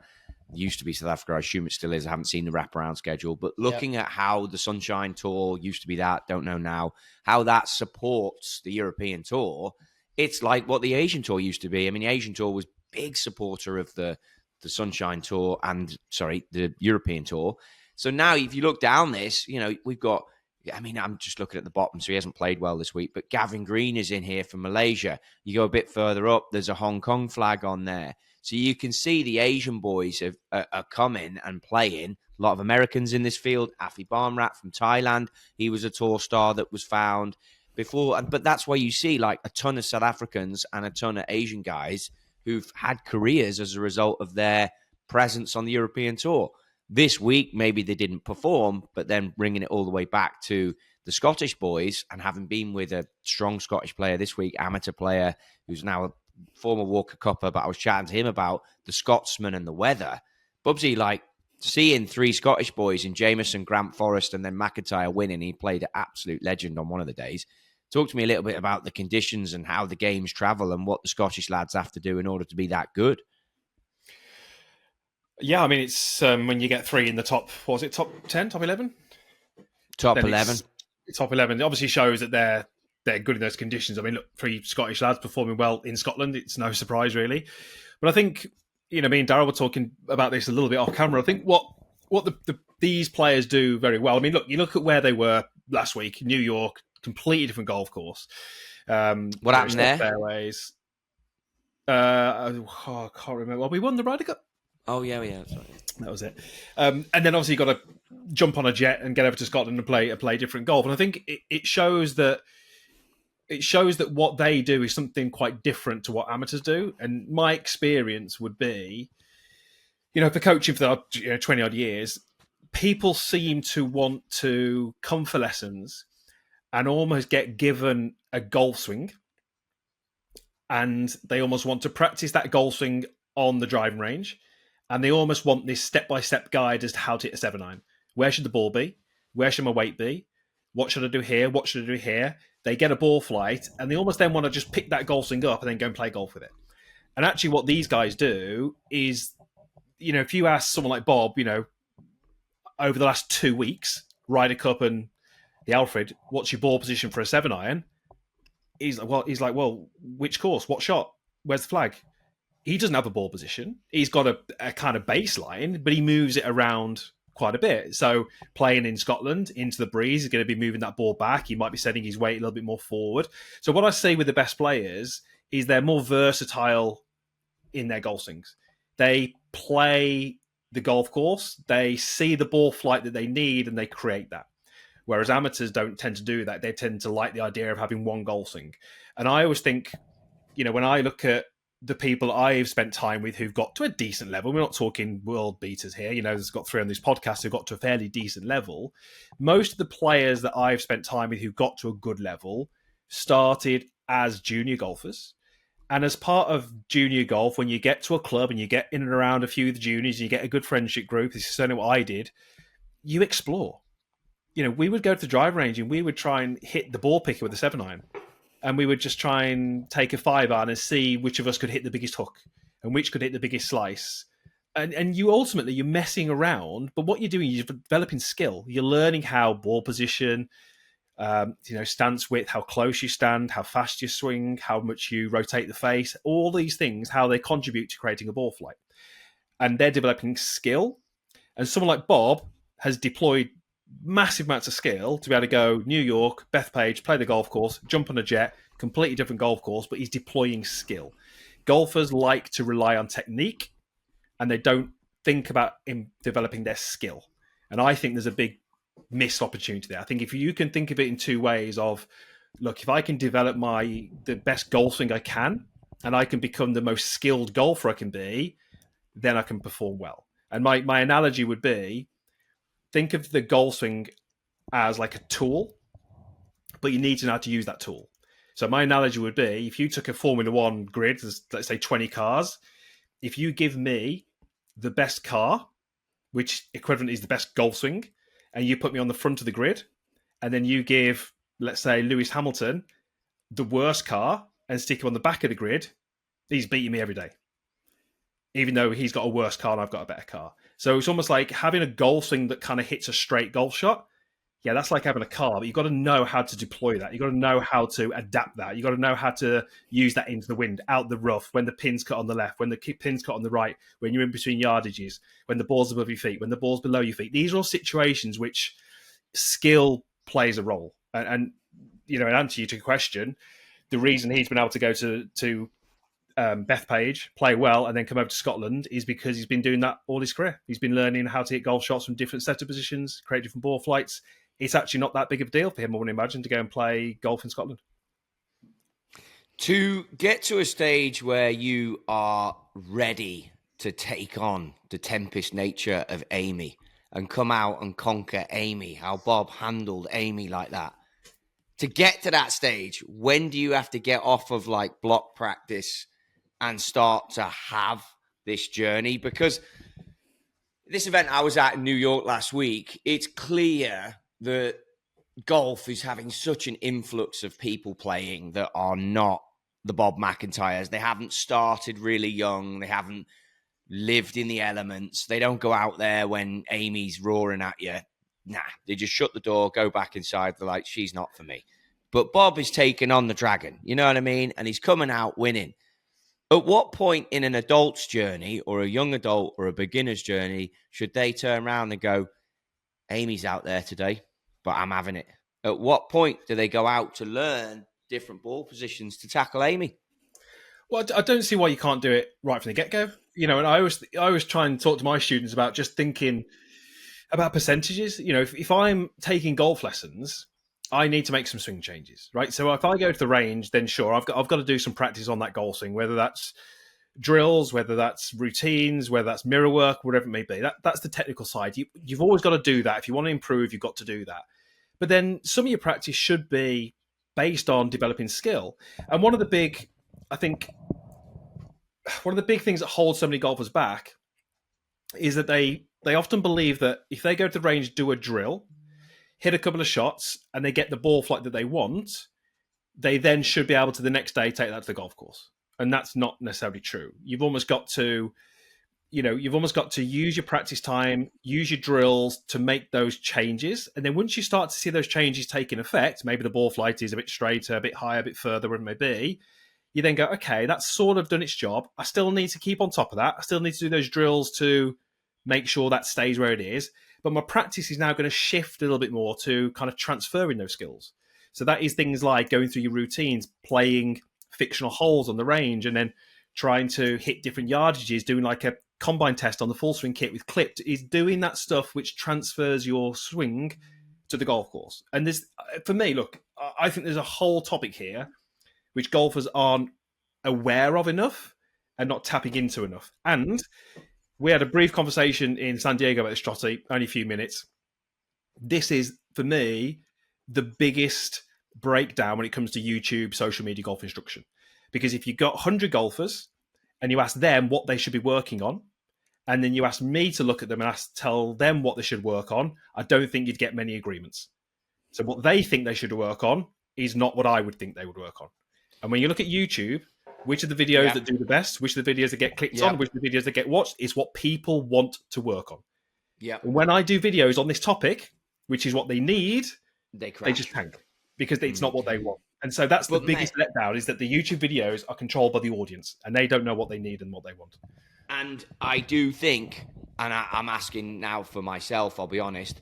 used to be South Africa, I assume it still is. I haven't seen the wraparound schedule, but looking at how the Sunshine Tour used to be that, don't know now, how that supports the European Tour. It's like what the Asian Tour used to be. I mean, the Asian Tour was big supporter of the Sunshine Tour and, the European Tour. So now if you look down this, we've got, I'm just looking at the bottom, so he hasn't played well this week, but Gavin Green is in here from Malaysia. You go a bit further up, there's a Hong Kong flag on there. So you can see the Asian boys are coming and playing. A lot of Americans in this field. Afi Barmrat from Thailand. He was a tour star that was found before. But that's why you see like a ton of South Africans and a ton of Asian guys who've had careers as a result of their presence on the European Tour. This week, maybe they didn't perform, but then bringing it all the way back to the Scottish boys and having been with a strong Scottish player this week, amateur player who's now a former Walker Cupper, but I was chatting to him about the Scotsman and the weather. Bubsy, like seeing three Scottish boys in Jameson, Grant Forrest, and then McIntyre winning, he played an absolute legend on one of the days. Talk to me a little bit about the conditions and how the games travel and what the Scottish lads have to do in order to be that good. Yeah, I mean, it's when you get three in the top, what was it, top 10, top 11? Top 11. Top 11. It obviously shows that they're good in those conditions. I mean, look, three Scottish lads performing well in Scotland, it's no surprise, really. But I think, me and Darryl were talking about this a little bit off camera. I think what these players do very well. I mean, look, you look at where they were last week, New York, completely different golf course. What happened there? Fairways. I can't remember. Well, we won the Ryder Cup. Oh, yeah. Sorry. That was it. And then obviously you got to jump on a jet and get over to Scotland and play different golf. And I think it shows that what they do is something quite different to what amateurs do. And my experience would be, for coaching for the 20 odd years, people seem to want to come for lessons and almost get given a golf swing, and they almost want to practice that golf swing on the driving range. And they almost want this step-by-step guide as to how to hit a 7-iron. Where should the ball be? Where should my weight be? What should I do here? What should I do here? They get a ball flight, and they almost then want to just pick that golf swing up and then go and play golf with it. And actually what these guys do is, if you ask someone like Bob, over the last 2 weeks, Ryder Cup and the Alfred, what's your ball position for a 7-iron? He's like, well, which course? What shot? Where's the flag? He doesn't have a ball position. He's got a kind of baseline, but he moves it around quite a bit. So playing in Scotland into the breeze, he's going to be moving that ball back. He might be setting his weight a little bit more forward. So what I see with the best players is they're more versatile in their golf swings. They play the golf course. They see the ball flight that they need and they create that. Whereas amateurs don't tend to do that. They tend to like the idea of having one golf swing. And I always think, when I look at the people I've spent time with who've got to a decent level, we're not talking world beaters here, there's got three on this podcast who've got to a fairly decent level. Most of the players that I've spent time with who got to a good level started as junior golfers. And as part of junior golf, when you get to a club and you get in and around a few of the juniors, you get a good friendship group, this is certainly what I did, you explore. We would go to the drive range and we would try and hit the ball picker with a 7-iron. And we would just try and take a 5-iron and see which of us could hit the biggest hook and which could hit the biggest slice. And you're messing around, but what you're doing is you're developing skill. You're learning how ball position, stance width, how close you stand, how fast you swing, how much you rotate the face, all these things, how they contribute to creating a ball flight. And they're developing skill. And someone like Bob has deployed massive amounts of skill to be able to go New York, Bethpage, play the golf course, jump on a jet, completely different golf course, but he's deploying skill. Golfers like to rely on technique and they don't think about developing their skill. And I think there's a big missed opportunity there. I think if you can think of it in two ways of, look, if I can develop the best golf swing I can and I can become the most skilled golfer I can be, then I can perform well. And my analogy would be, think of the golf swing as like a tool, but you need to know how to use that tool. So my analogy would be, if you took a Formula One grid, let's say 20 cars, if you give me the best car, which equivalent is the best golf swing, and you put me on the front of the grid, and then you give, let's say, Lewis Hamilton the worst car and stick him on the back of the grid, he's beating me every day, even though he's got a worse car and I've got a better car. So it's almost like having a golf swing that kind of hits a straight golf shot. Yeah, that's like having a car, but you've got to know how to deploy that. You've got to know how to adapt that. You've got to know how to use that into the wind, out the rough, when the pin's cut on the left, when the pin's cut on the right, when you're in between yardages, when the ball's above your feet, when the ball's below your feet. These are all situations which skill plays a role. And in answer to your question, the reason he's been able to go to Bethpage, play well, and then come over to Scotland is because he's been doing that all his career. He's been learning how to hit golf shots from different setter positions, create different ball flights. It's actually not that big of a deal for him, I would imagine, to go and play golf in Scotland. To get to a stage where you are ready to take on the tempest nature of Amy and come out and conquer Amy, how Bob handled Amy like that. To get to that stage, when do you have to get off of like block practice and start to have this journey? Because this event I was at in New York last week, it's clear that golf is having such an influx of people playing that are not the Bob McIntyres. They haven't started really young. They haven't lived in the elements. They don't go out there when Amy's roaring at you. Nah, they just shut the door, go back inside. They're like, she's not for me. But Bob is taking on the dragon, you know what I mean? And he's coming out winning. At what point in an adult's journey or a young adult or a beginner's journey should they turn around and go, Amy's out there today, but I'm having it? At what point do they go out to learn different ball positions to tackle Amy? Well, I don't see why you can't do it right from the get-go. And I always try and talk to my students about just thinking about percentages. If I'm taking golf lessons, I need to make some swing changes, right? So if I go to the range, then sure, I've got to do some practice on that golf swing, whether that's drills, whether that's routines, whether that's mirror work, whatever it may be. That's the technical side. You've always got to do that. If you want to improve, you've got to do that. But then some of your practice should be based on developing skill. And one of the big things that holds so many golfers back is that they often believe that if they go to the range, do a drill, hit a couple of shots, and they get the ball flight that they want, they then should be able to the next day take that to the golf course. And that's not necessarily true. You've almost got to use your practice time, use your drills to make those changes. And then once you start to see those changes taking effect, maybe the ball flight is a bit straighter, a bit higher, a bit further, whatever it may be, you then go, okay, that's sort of done its job. I still need to keep on top of that. I still need to do those drills to make sure that stays where it is. But my practice is now going to shift a little bit more to kind of transferring those skills. So that is things like going through your routines, playing fictional holes on the range, and then trying to hit different yardages, doing like a combine test on the full swing kit with clipped, is doing that stuff which transfers your swing to the golf course. And there's, for me, look, I think there's a whole topic here which golfers aren't aware of enough and not tapping into enough. And we had a brief conversation in San Diego about this, Trottie, only a few minutes. This is, for me, the biggest breakdown when it comes to YouTube, social media golf instruction. Because if you've got 100 golfers and you ask them what they should be working on, and then you ask me to look at them and tell them what they should work on, I don't think you'd get many agreements. So what they think they should work on is not what I would think they would work on. And when you look at YouTube, which are the videos that do the best, which are the videos that get clicked on, which are the videos that get watched, is what people want to work on. Yeah. And when I do videos on this topic, which is what they need, they just tank because it's not what they want. And so that's the biggest letdown, is that the YouTube videos are controlled by the audience and they don't know what they need and what they want. And I do think, and I'm asking now for myself, I'll be honest,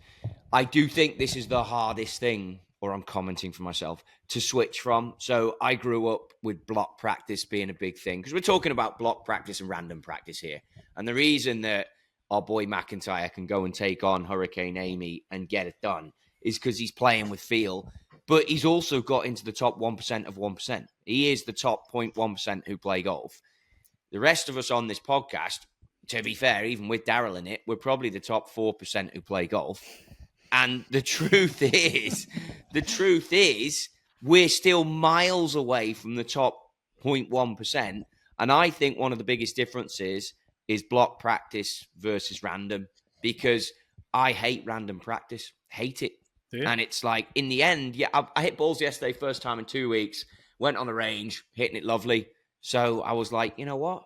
I do think this is the hardest thing, or I'm commenting for myself, to switch from. So I grew up with block practice being a big thing, because we're talking about block practice and random practice here. And the reason that our boy McIntyre can go and take on Hurricane Amy and get it done is because he's playing with feel, but he's also got into the top 1% of 1%. He is the top 0.1% who play golf. The rest of us on this podcast, to be fair, even with Daryl in it, we're probably the top 4% who play golf. And the truth is, we're still miles away from the top 0.1%. And I think one of the biggest differences is block practice versus random, because I hate random practice, hate it. Yeah. And it's like, in the end, I hit balls yesterday, first time in 2 weeks, went on the range, hitting it lovely. So I was like, you know what?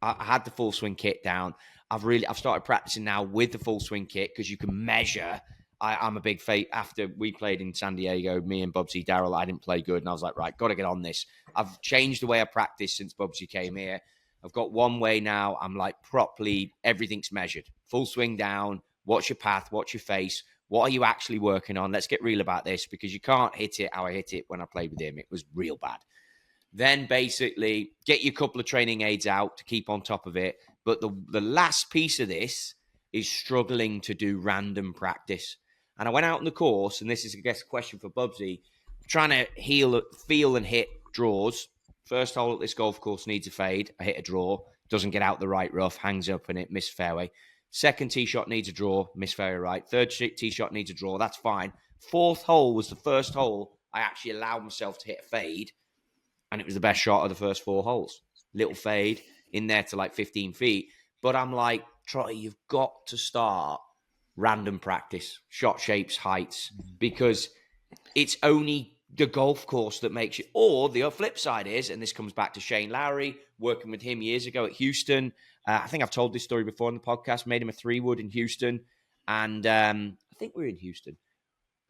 I had the full swing kit down. I've started practicing now with the full swing kit, because you can measure. I'm a big fate. After we played in San Diego, me and Bubsy Darrell, I didn't play good. And I was like, right, got to get on this. I've changed the way I practice since Bubsy came here. I've got one way now. I'm like properly, everything's measured. Full swing down. What's your path? What's your face? What are you actually working on? Let's get real about this, because you can't hit it how I hit it when I played with him. It was real bad. Then basically get your couple of training aids out to keep on top of it. But the last piece of this is struggling to do random practice. And I went out on the course, and this is, I guess, a question for Bubsy, trying to feel and hit draws. First hole at this golf course needs a fade. I hit a draw. Doesn't get out the right rough. Hangs up in it. Miss fairway. Second tee shot needs a draw. Miss fairway right. Third tee shot needs a draw. That's fine. Fourth hole was the first hole I actually allowed myself to hit a fade. And it was the best shot of the first 4 holes. Little fade in there to like 15 feet. But I'm like, Trottie, you've got to start random practice, shot shapes, heights, because it's only the golf course that makes you. Or the flip side is, and this comes back to Shane Lowry, working with him years ago at Houston. I think I've told this story before on the podcast, made him a 3-wood in Houston. And I think we were in Houston.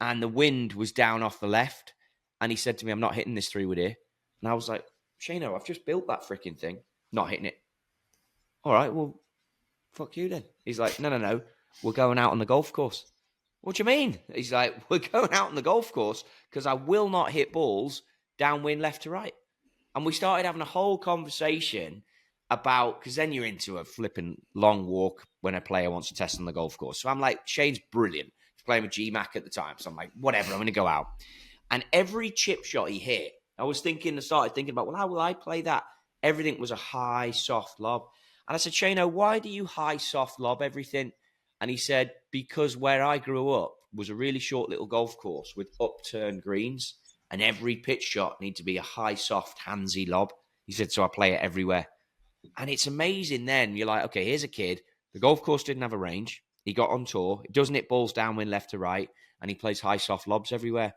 And the wind was down off the left. And he said to me, I'm not hitting this 3-wood here. And I was like, Shano, I've just built that freaking thing. Not hitting it. All right, well, fuck you then. He's like, no. We're going out on the golf course. What do you mean? He's like, we're going out on the golf course because I will not hit balls downwind left to right. And we started having a whole conversation about, because then you're into a flipping long walk when a player wants to test on the golf course. So I'm like, Shane's brilliant. He's playing with GMAC at the time. So I'm like, whatever, I'm going to go out. And every chip shot he hit, I started thinking about, well, how will I play that? Everything was a high, soft lob. And I said, Shano, why do you high, soft lob everything? And he said, because where I grew up was a really short little golf course with upturned greens, and every pitch shot needed to be a high, soft, handsy lob. He said, so I play it everywhere. And it's amazing then. You're like, okay, here's a kid. The golf course didn't have a range. He got on tour. He doesn't hit balls downwind left to right, and he plays high, soft lobs everywhere.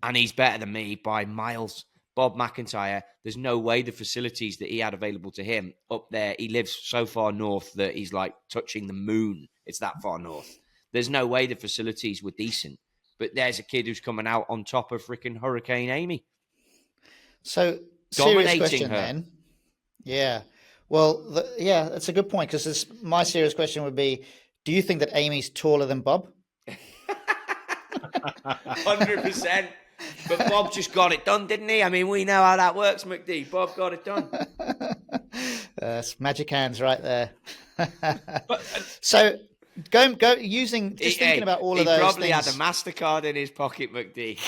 And he's better than me by miles. Bob McIntyre, there's no way the facilities that he had available to him up there, he lives so far north that he's like touching the moon. It's that far north. There's no way the facilities were decent. But there's a kid who's coming out on top of freaking Hurricane Amy. So, serious question then. Yeah. Well, that's a good point, because my serious question would be, do you think that Amy's taller than Bob? 100%. But Bob just got it done, didn't he? I mean, we know how that works, McD. Bob got it done. That's magic hands right there. So, thinking about all of those things. He probably had a MasterCard in his pocket, McD.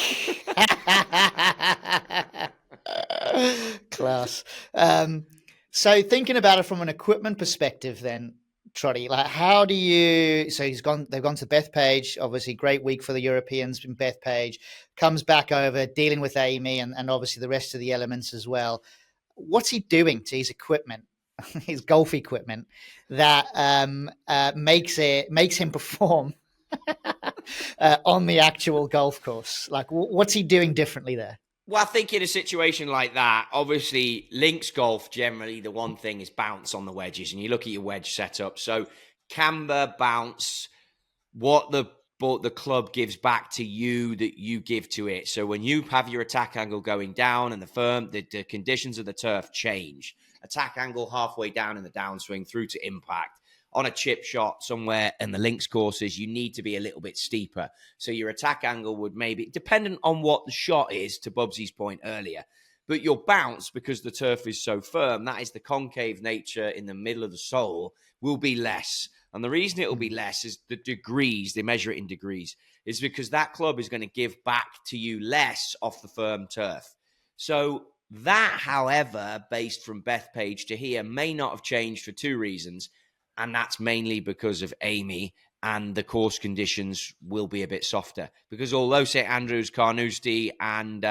Class. So, thinking about it from an equipment perspective, then, Trottie, like, how do you? So they've gone to Bethpage. Obviously, great week for the Europeans in Bethpage. Comes back over, dealing with Amy and obviously the rest of the elements as well. What's he doing to his equipment, his golf equipment, that makes him perform on the actual golf course? Like, what's he doing differently there? Well, I think in a situation like that, obviously, links golf, generally, the one thing is bounce on the wedges. And you look at your wedge setup. So, camber, bounce, what the club gives back to you that you give to it. So, when you have your attack angle going down and the conditions of the turf change. Attack angle halfway down in the downswing through to impact. On a chip shot somewhere in the links courses, you need to be a little bit steeper. So your attack angle would maybe, dependent on what the shot is, to Bubsy's point earlier. But your bounce, because the turf is so firm, that is the concave nature in the middle of the sole, will be less. And the reason it will be less is the degrees, they measure it in degrees, is because that club is going to give back to you less off the firm turf. So that, however, based from Bethpage to here, may not have changed for 2 reasons. And that's mainly because of Amy and the course conditions will be a bit softer. Because although St Andrews, Carnoustie, and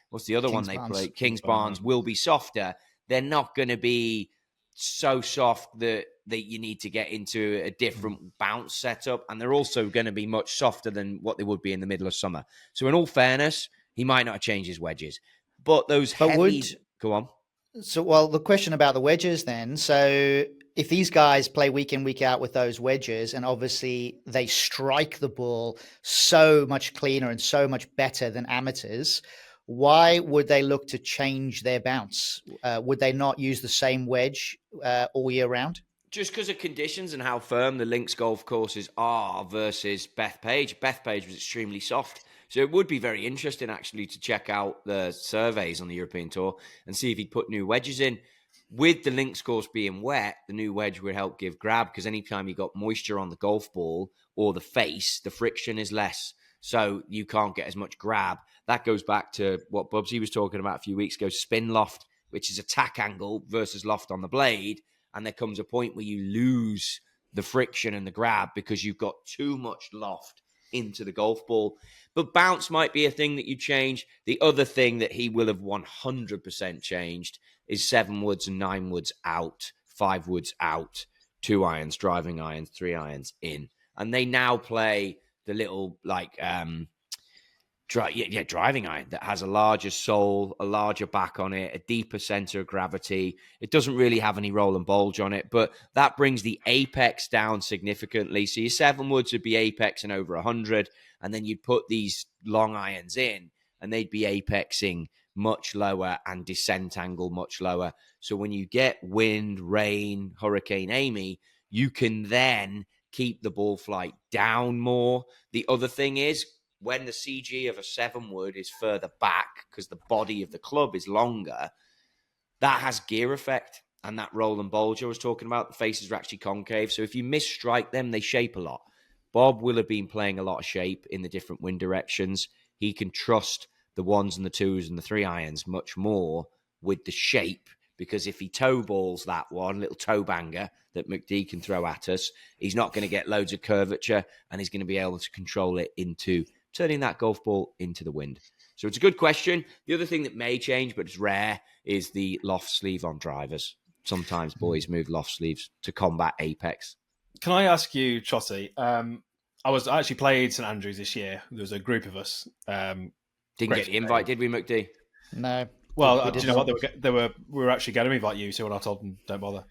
what's the other one they play? Kingsbarns will be softer, they're not going to be so soft that you need to get into a different bounce setup. And they're also going to be much softer than what they would be in the middle of summer. So in all fairness, he might not change his wedges. But those heavies... Go on. So, well, the question about the wedges then. So if these guys play week in, week out with those wedges, and obviously they strike the ball so much cleaner and so much better than amateurs, why would they look to change their bounce? Would they not use the same wedge all year round? Just because of conditions and how firm the links golf courses are versus Bethpage. Bethpage was extremely soft. So it would be very interesting, actually, to check out the surveys on the European Tour and see if he'd put new wedges in. With the links course being wet, the new wedge would help give grab, because anytime you got moisture on the golf ball or the face, the friction is less. So you can't get as much grab. That goes back to what Bubsy was talking about a few weeks ago, spin loft, which is attack angle versus loft on the blade. And there comes a point where you lose the friction and the grab because you've got too much loft into the golf ball. But bounce might be a thing that you change. The other thing that he will have 100% changed is 7 woods and 9 woods out, 5 woods out, 2 irons, driving irons, 3 irons in. And they now play the little driving iron that has a larger sole, a larger back on it, a deeper center of gravity. It doesn't really have any roll and bulge on it, but that brings the apex down significantly. So your 7 woods would be apexing over 100, and then you'd put these long irons in, and they'd be apexing much lower and descent angle much lower. So when you get wind, rain, Hurricane Amy, you can then keep the ball flight down more. The other thing is, when the CG of a 7 wood is further back because the body of the club is longer, that has gear effect. And that roll and bulge I was talking about, the faces are actually concave. So if you misstrike them, they shape a lot. Bob will have been playing a lot of shape in the different wind directions. He can trust the 1s and the 2s and the 3 irons much more with the shape, because if he toe balls that one, little toe banger that McD can throw at us, he's not going to get loads of curvature, and he's going to be able to control it into turning that golf ball into the wind. So it's a good question. The other thing that may change, but it's rare, is the loft sleeve on drivers. Sometimes boys move loft sleeves to combat apex. Can I ask you, Trottie? I actually played St Andrews this year. There was a group of us. Didn't get the invite, did we, McD? No. Well, do you know what? We were actually going to invite you, so when I told them, don't bother.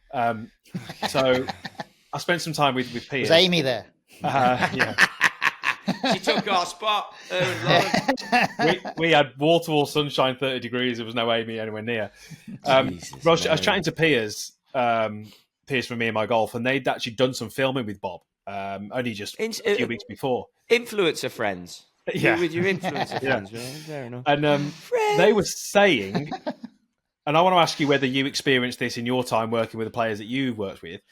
So I spent some time with Piers. Was Amy there? Yeah. She took our spot. We had wall-to-wall sunshine, 30 degrees. There was no Amy anywhere near. I was chatting to Piers from Me and My Golf, and they'd actually done some filming with Bob, only just a few weeks before. Influencer friends. Yeah. With your influencer friends. Right? Fair enough. And they were saying, and I want to ask you whether you experienced this in your time working with the players that you worked with.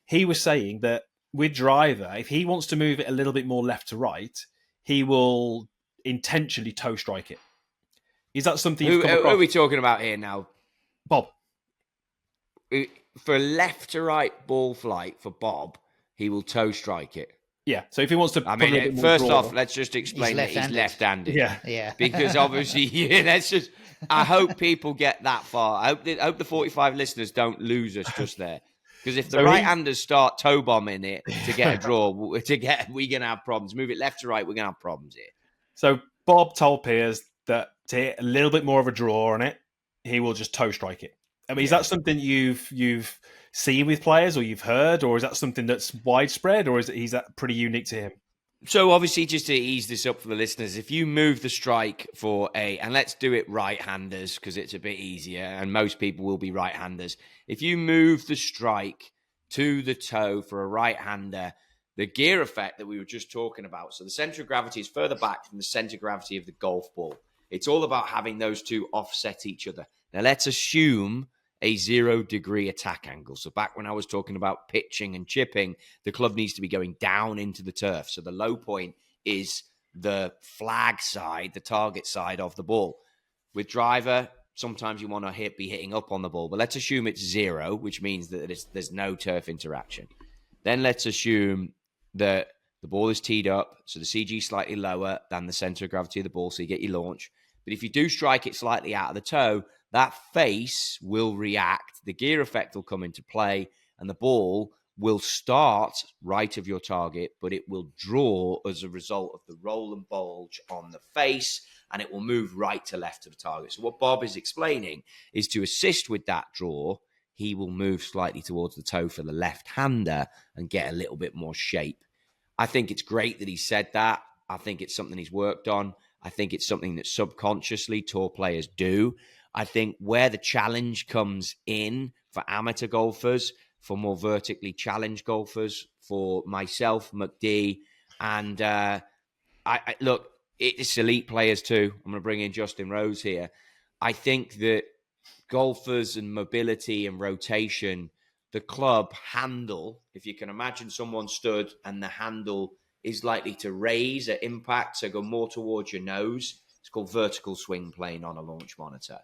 He was saying that with driver, if he wants to move it a little bit more left to right, he will intentionally toe strike it. Is that something you've come across? Who are we talking about here now? Bob. For left to right ball flight for Bob, he will toe strike it. Yeah, so if he wants to... first off, let's just explain that he's left-handed. Yeah. Because obviously, I hope people get that far. I hope the 45 listeners don't lose us just there. Because if the right-handers start toe bombing it to get a draw, we're going to have problems. Move it left to right, we're going to have problems here. So Bob told Piers that to hit a little bit more of a draw on it, he will just toe strike it. I mean, is that something you've seen with players, or you've heard, or is that something that's widespread, or is that pretty unique to him? So obviously, just to ease this up for the listeners, if you move the strike and let's do it right-handers because it's a bit easier, and most people will be right-handers. If you move the strike to the toe for a right-hander, the gear effect that we were just talking about, so the center of gravity is further back from the center of gravity of the golf ball. It's all about having those two offset each other. Now, let's assume a 0-degree attack angle. So back when I was talking about pitching and chipping, the club needs to be going down into the turf. So the low point is the flag side, the target side of the ball. With driver, sometimes you want to be hitting up on the ball, but let's assume it's 0, which means that there's no turf interaction. Then let's assume that The ball is teed up, so the CG is slightly lower than the center of gravity of the ball, so you get your launch. But if you do strike it slightly out of the toe, that face will react, the gear effect will come into play, and the ball will start right of your target, but it will draw as a result of the roll and bulge on the face, and it will move right to left of the target. So what Bob is explaining is to assist with that draw, he will move slightly towards the toe for the left-hander and get a little bit more shape. I think it's great that he said that. I think it's something he's worked on. I think it's something that subconsciously tour players do. I think where the challenge comes in for amateur golfers, for more vertically challenged golfers, for myself, McD, and I look, it's elite players too. I'm going to bring in Justin Rose here. I think that golfers and mobility and rotation, the club handle, if you can imagine someone stood and the handle is likely to raise at impact, so go more towards your nose. It's called vertical swing plane on a launch monitor.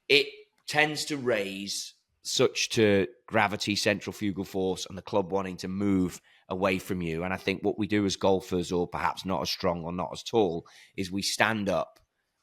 It tends to raise such to gravity, centrifugal force, and the club wanting to move away from you. And I think what we do as golfers, or perhaps not as strong or not as tall, is we stand up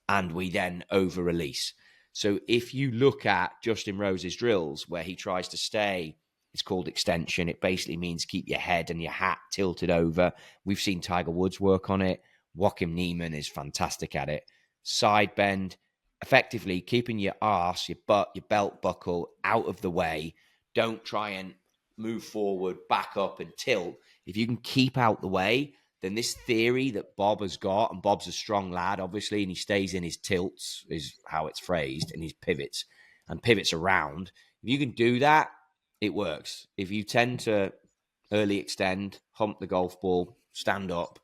and we then over-release. So if you look at Justin Rose's drills where he tries to stay, it's called extension. It basically means keep your head and your hat tilted over. We've seen Tiger Woods work on it. Joachim Neiman is fantastic at it. Side bend, effectively keeping your arse, your butt, your belt buckle out of the way. Don't try and move forward, back up and tilt. If you can keep out the way, then this theory that Bob has got, and Bob's a strong lad, obviously, and he stays in his tilts, is how it's phrased, and his pivots, and pivots around. If you can do that, it works. If you tend to early extend, hump the golf ball, stand up,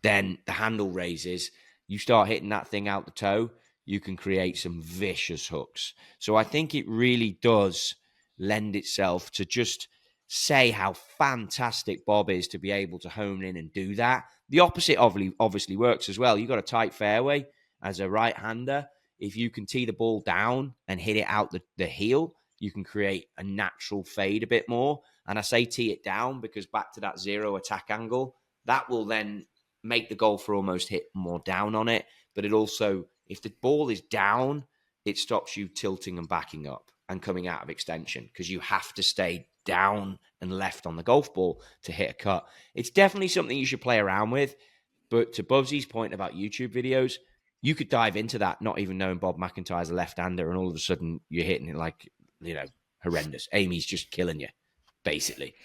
then the handle raises. You start hitting that thing out the toe, you can create some vicious hooks. So I think it really does lend itself to just say how fantastic Bob is to be able to hone in and do that. The opposite obviously works as well. You've got a tight fairway as a right-hander. If you can tee the ball down and hit it out the heel, you can create a natural fade a bit more. And I say tee it down because back to that zero attack angle, that will then make the golfer almost hit more down on it. But it also, if the ball is down, it stops you tilting and backing up and coming out of extension because you have to stay down and left on the golf ball to hit a cut. It's definitely something you should play around with. But to Bubsy's point about YouTube videos, you could dive into that not even knowing Bob McIntyre's a left-hander, and all of a sudden you're hitting it like, horrendous. Amy's just killing you, basically.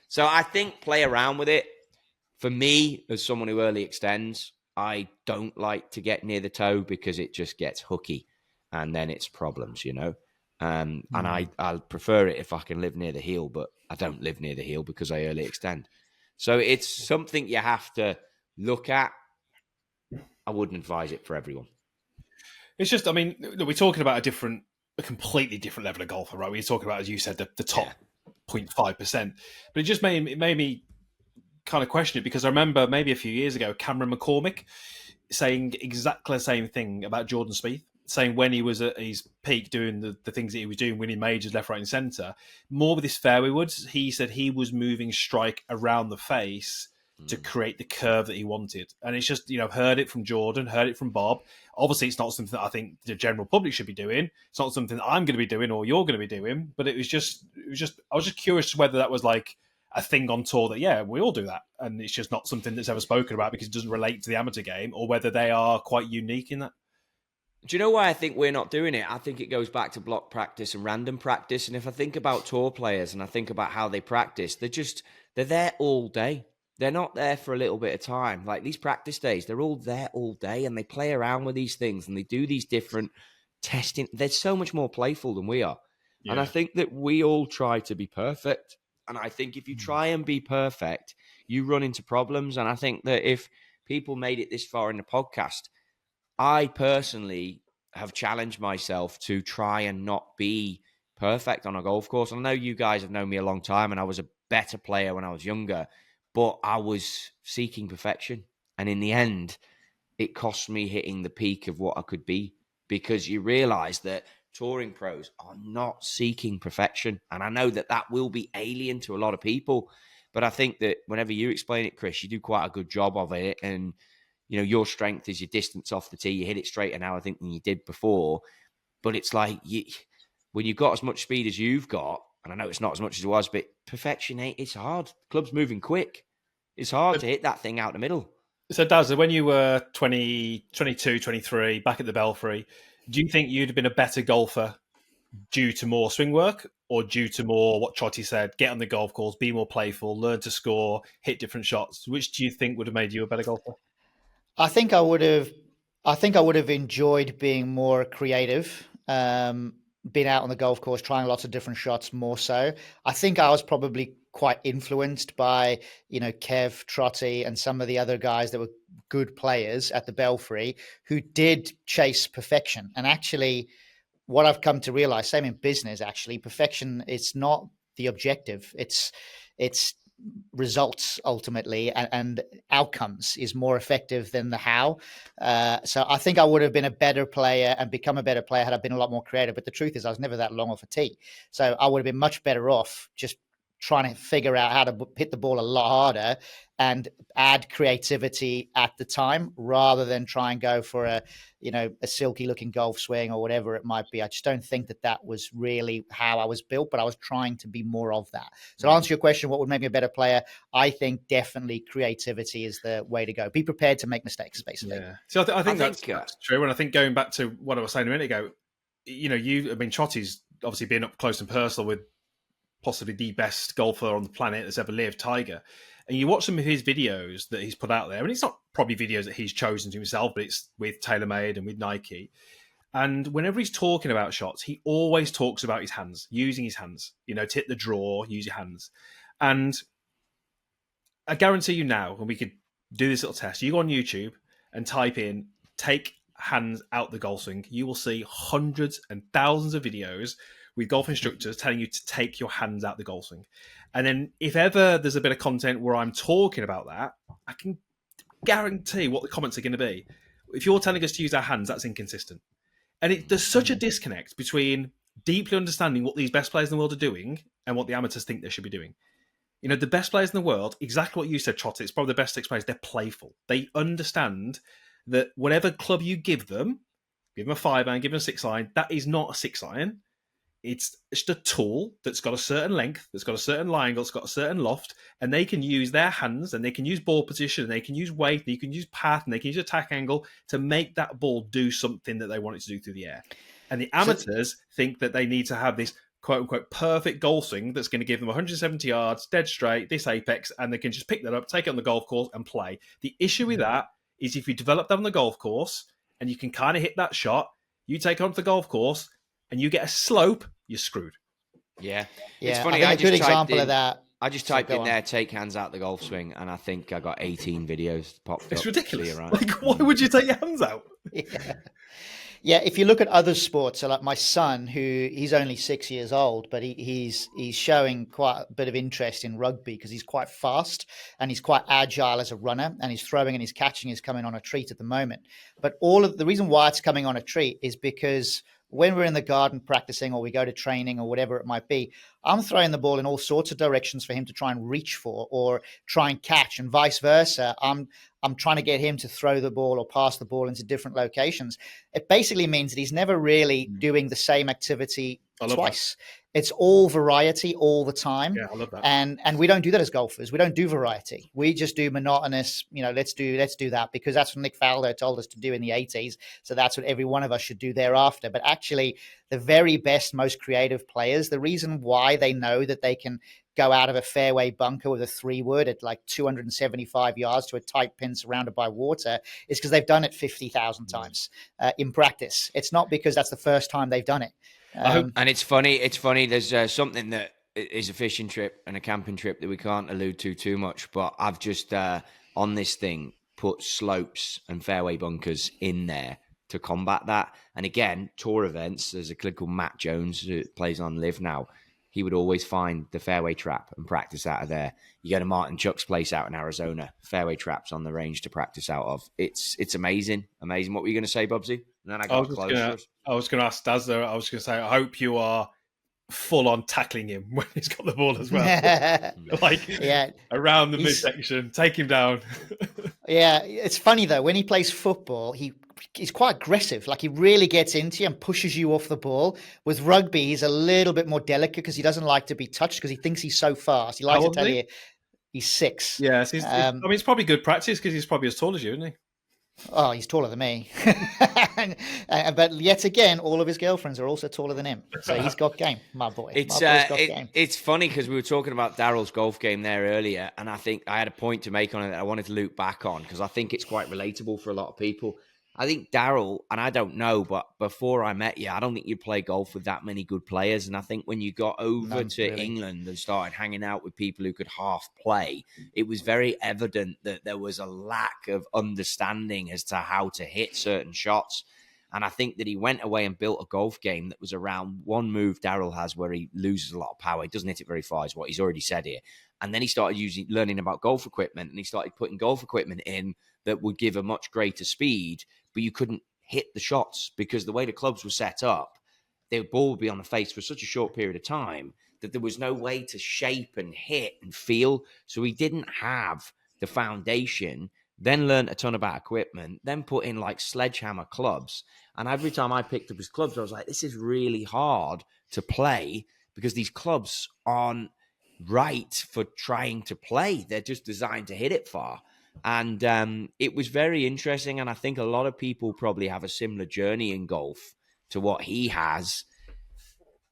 So I think play around with it. For me, as someone who early extends, I don't like to get near the toe because it just gets hooky and then it's problems, And I'll prefer it if I can live near the heel, but I don't live near the heel because I early extend. So it's something you have to look at. I wouldn't advise it for everyone. It's just, we're talking about a completely different level of golfer, right? We're talking about, as you said, the top 0.5%. But it just made me kind of question it because I remember maybe a few years ago, Cameron McCormick saying exactly the same thing about Jordan Spieth, saying when he was at his peak doing the things that he was doing, winning majors left, right and centre, more with his fairway woods, he said he was moving strike around the face to create the curve that he wanted. And it's just, I've heard it from Jordan, heard it from Bob. Obviously, it's not something that I think the general public should be doing. It's not something that I'm going to be doing or you're going to be doing. But I was just curious whether that was like a thing on tour that, yeah, we all do that. And it's just not something that's ever spoken about because it doesn't relate to the amateur game, or whether they are quite unique in that. Do you know why I think we're not doing it? I think it goes back to block practice and random practice. And if I think about tour players and I think about how they practice, they're there all day. They're not there for a little bit of time. Like these practice days, they're all there all day and they play around with these things and they do these different testing. They're so much more playful than we are. Yeah. And I think that we all try to be perfect. And I think if you try and be perfect, you run into problems. And I think that if people made it this far in the podcast, I personally have challenged myself to try and not be perfect on a golf course. I know you guys have known me a long time and I was a better player when I was younger, but I was seeking perfection. And in the end, it cost me hitting the peak of what I could be, because you realize that touring pros are not seeking perfection. And I know that will be alien to a lot of people, But I think that whenever you explain it, Chris, you do quite a good job of it. And, your strength is your distance off the tee. You hit it straighter now, I think, than you did before. But it's like when you've got as much speed as you've got, and I know it's not as much as it was, but perfection, it's hard. Club's moving quick. It's hard to hit that thing out the middle. So, Dazzler, when you were 20, 22, 23, back at the Belfry, do you think you'd have been a better golfer due to more swing work or due to more what Trottie said, get on the golf course, be more playful, learn to score, hit different shots? Which do you think would have made you a better golfer? I think I would have enjoyed being more creative, being out on the golf course, trying lots of different shots more so. I think I was probably quite influenced by, Kev, Trottie, and some of the other guys that were good players at the Belfry who did chase perfection. And actually, what I've come to realize, same in business, actually, perfection is not the objective. It's results ultimately, and outcomes is more effective than the how. So I think I would have been a better player and become a better player had I been a lot more creative. But the truth is I was never that long off a tee. So I would have been much better off just trying to figure out how to hit the ball a lot harder and add creativity at the time rather than try and go for a silky looking golf swing or whatever it might be. I just don't think that was really how I was built, but I was trying to be more of that. So to answer your question, what would make me a better player? I think definitely creativity is the way to go. Be prepared to make mistakes, basically. Yeah. So I think that's true. And I think going back to what I was saying a minute ago, Trottie's obviously been up close and personal with possibly the best golfer on the planet that's ever lived, Tiger. And you watch some of his videos that he's put out there, and it's not probably videos that he's chosen to himself, but it's with TaylorMade and with Nike. And whenever he's talking about shots, he always talks about his hands, using his hands, to hit the draw, use your hands. And I guarantee you now, and we could do this little test, you go on YouTube and type in, take hands out the golf swing, you will see hundreds and thousands of videos with golf instructors telling you to take your hands out the golf swing. And then if ever there's a bit of content where I'm talking about that, I can guarantee what the comments are going to be. If you're telling us to use our hands, that's inconsistent. And there's such a disconnect between deeply understanding what these best players in the world are doing and what the amateurs think they should be doing. The best players in the world, exactly what you said, Trottie, it's probably the best six players, they're playful. They understand that whatever club you give them a 5-iron, give them a 6-iron, that is not a 6-iron. It's just a tool that's got a certain length, that's got a certain lie angle, it's got a certain loft, and they can use their hands, and they can use ball position, and they can use weight, and they can use path, and they can use attack angle to make that ball do something that they want it to do through the air. And the amateurs think that they need to have this quote-unquote perfect golf swing that's going to give them 170 yards, dead straight, this apex, and they can just pick that up, take it on the golf course, and play. The issue with that is if you develop that on the golf course, and you can kind of hit that shot, you take it onto the golf course, and you get a slope, you're screwed. Yeah. It's funny. I think a good example of that. I just typed in there, take hands out the golf swing, and I think I got 18 videos popped up. It's ridiculous. Like, why would you take your hands out? Yeah, if you look at other sports, so like my son, he's only 6 years old, but he's showing quite a bit of interest in rugby because he's quite fast and he's quite agile as a runner, and his throwing and his catching is coming on a treat at the moment. But all of the reason why it's coming on a treat is because when we're in the garden practicing or we go to training or whatever it might be, I'm throwing the ball in all sorts of directions for him to try and reach for or try and catch, and vice versa. I'm trying to get him to throw the ball or pass the ball into different locations. It basically means that he's never really doing the same activity twice. It's all variety all the time. Yeah, I love that. And we don't do that as golfers. We don't do variety. We just do monotonous, let's do that because that's what Nick Faldo told us to do in the 80s. So that's what every one of us should do thereafter. But actually, the very best, most creative players, the reason why they know that they can go out of a fairway bunker with a 3-wood at like 275 yards to a tight pin surrounded by water is because they've done it 50,000 times in practice. It's not because that's the first time they've done it. And it's funny. There's something that is a fishing trip and a camping trip that we can't allude to too much, but I've just on this thing put slopes and fairway bunkers in there to combat that. And again, tour events, there's a kid called Matt Jones who plays on Live now. He would always find the fairway trap and practice out of there. You go to Martin Chuck's place out in Arizona, fairway traps on the range to practice out of. It's amazing. Amazing. What were you going to say, Bubsy? And then I was going to ask Dazzler, I was going to say, I hope you are full on tackling him when he's got the ball as well. Like around the midsection, take him down. Yeah, it's funny though, when he plays football, he's quite aggressive. Like he really gets into you and pushes you off the ball. With rugby, he's a little bit more delicate because he doesn't like to be touched because he thinks he's so fast. He likes to tell you he's 6. Yeah, I mean, it's probably good practice because he's probably as tall as you, isn't he? Oh, he's taller than me. But yet again, all of his girlfriends are also taller than him. So he's got game, my boy. It's funny because we were talking about Daryl's golf game there earlier, and I think I had a point to make on it that I wanted to loop back on because I think it's quite relatable for a lot of people. I think Daryl, and I don't know, but before I met you, I don't think you'd play golf with that many good players. And I think when you got over to England and started hanging out with people who could half play, it was very evident that there was a lack of understanding as to how to hit certain shots. And I think that he went away and built a golf game that was around one move Daryl has where he loses a lot of power. He doesn't hit it very far, is what he's already said here. And then he started learning about golf equipment, and he started putting golf equipment in that would give a much greater speed, but you couldn't hit the shots because the way the clubs were set up, the ball would be on the face for such a short period of time that there was no way to shape and hit and feel. So he didn't have the foundation, then learned a ton about equipment, then put in like sledgehammer clubs. And every time I picked up his clubs, I was like, this is really hard to play because these clubs aren't right for trying to play. They're just designed to hit it far. And it was very interesting. And I think a lot of people probably have a similar journey in golf to what he has,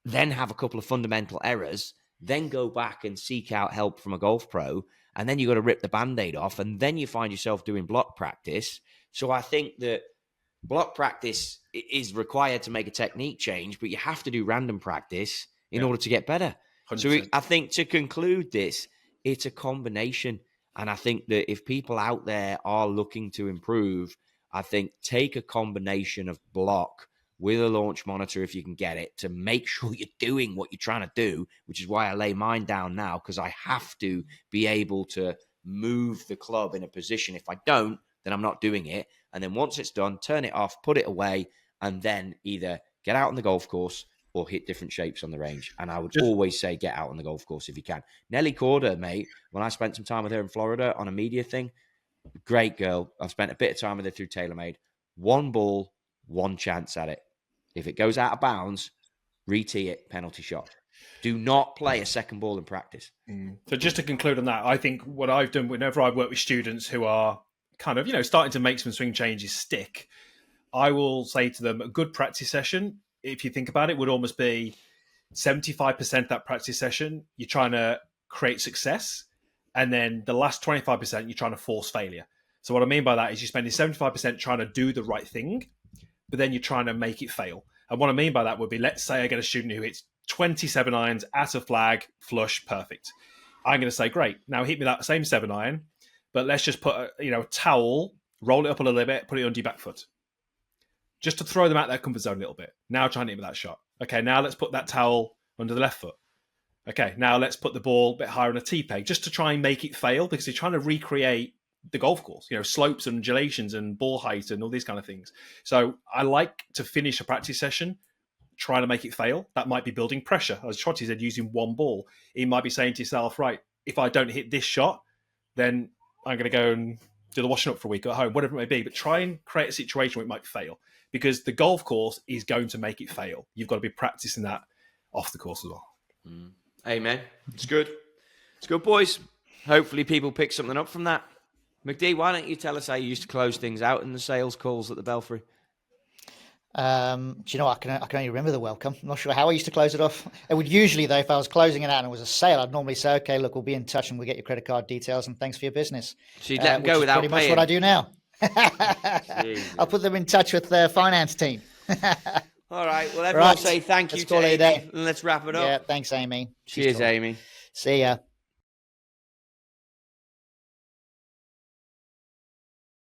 then have a couple of fundamental errors, then go back and seek out help from a golf pro. And then you got to rip the Band-Aid off. And then you find yourself doing block practice. So I think that block practice is required to make a technique change, but you have to do random practice in order to get better. 100%. So I think to conclude this, it's a combination. And I think that if people out there are looking to improve, I think take a combination of block with a launch monitor if you can get it to make sure you're doing what you're trying to do, which is why I lay mine down now, because I have to be able to move the club in a position. If I don't, then I'm not doing it. And then once it's done, turn it off, put it away, and then either get out on the golf course or hit different shapes on the range. And I would always say get out on the golf course if you can. Nelly Corder, mate, when I spent some time with her in Florida on a media thing, great girl. I've spent a bit of time with her through TaylorMade. One ball, one chance at it. If it goes out of bounds, re-tee it, penalty shot. Do not play a second ball in practice. So just to conclude on that, I think what I've done whenever I've worked with students who are kind of, starting to make some swing changes stick, I will say to them, a good practice session, if you think about it, would almost be 75% that practice session, you're trying to create success. And then the last 25%, you're trying to force failure. So what I mean by that is you're spending 75% trying to do the right thing, but then you're trying to make it fail. And what I mean by that would be, let's say I get a student who hits 27 irons at a flag, flush, perfect. I'm going to say, great, now hit me that same 7-iron, but let's just put a towel, roll it up a little bit, put it under your back foot. Just to throw them out their comfort zone a little bit. Now try and hit with that shot. Okay, now let's put that towel under the left foot. Okay, now let's put the ball a bit higher on a tee peg, just to try and make it fail, because they're trying to recreate the golf course, slopes and undulations and ball height and all these kind of things. So I like to finish a practice session trying to make it fail. That might be building pressure. As Trottie said, using one ball. You might be saying to yourself, right, if I don't hit this shot, then I'm going to go and do the washing up for a week at home, whatever it may be. But try and create a situation where it might fail, because the golf course is going to make it fail. You've got to be practicing that off the course as well. Amen. It's good. It's good, boys. Hopefully people pick something up from that. McD, why don't you tell us how you used to close things out in the sales calls at the Belfry? Do you know what? I can only remember the welcome. I'm not sure how I used to close it off. It would usually, though, if I was closing it out and it was a sale, I'd normally say, okay, look, we'll be in touch and we'll get your credit card details and thanks for your business. So you'd let them go without pretty paying? Much what I do now. I'll put them in touch with their finance team. All right. Well, everyone say thank you to Amy. And let's wrap it up. Yeah, thanks, Amy. Cheers, Amy. See ya.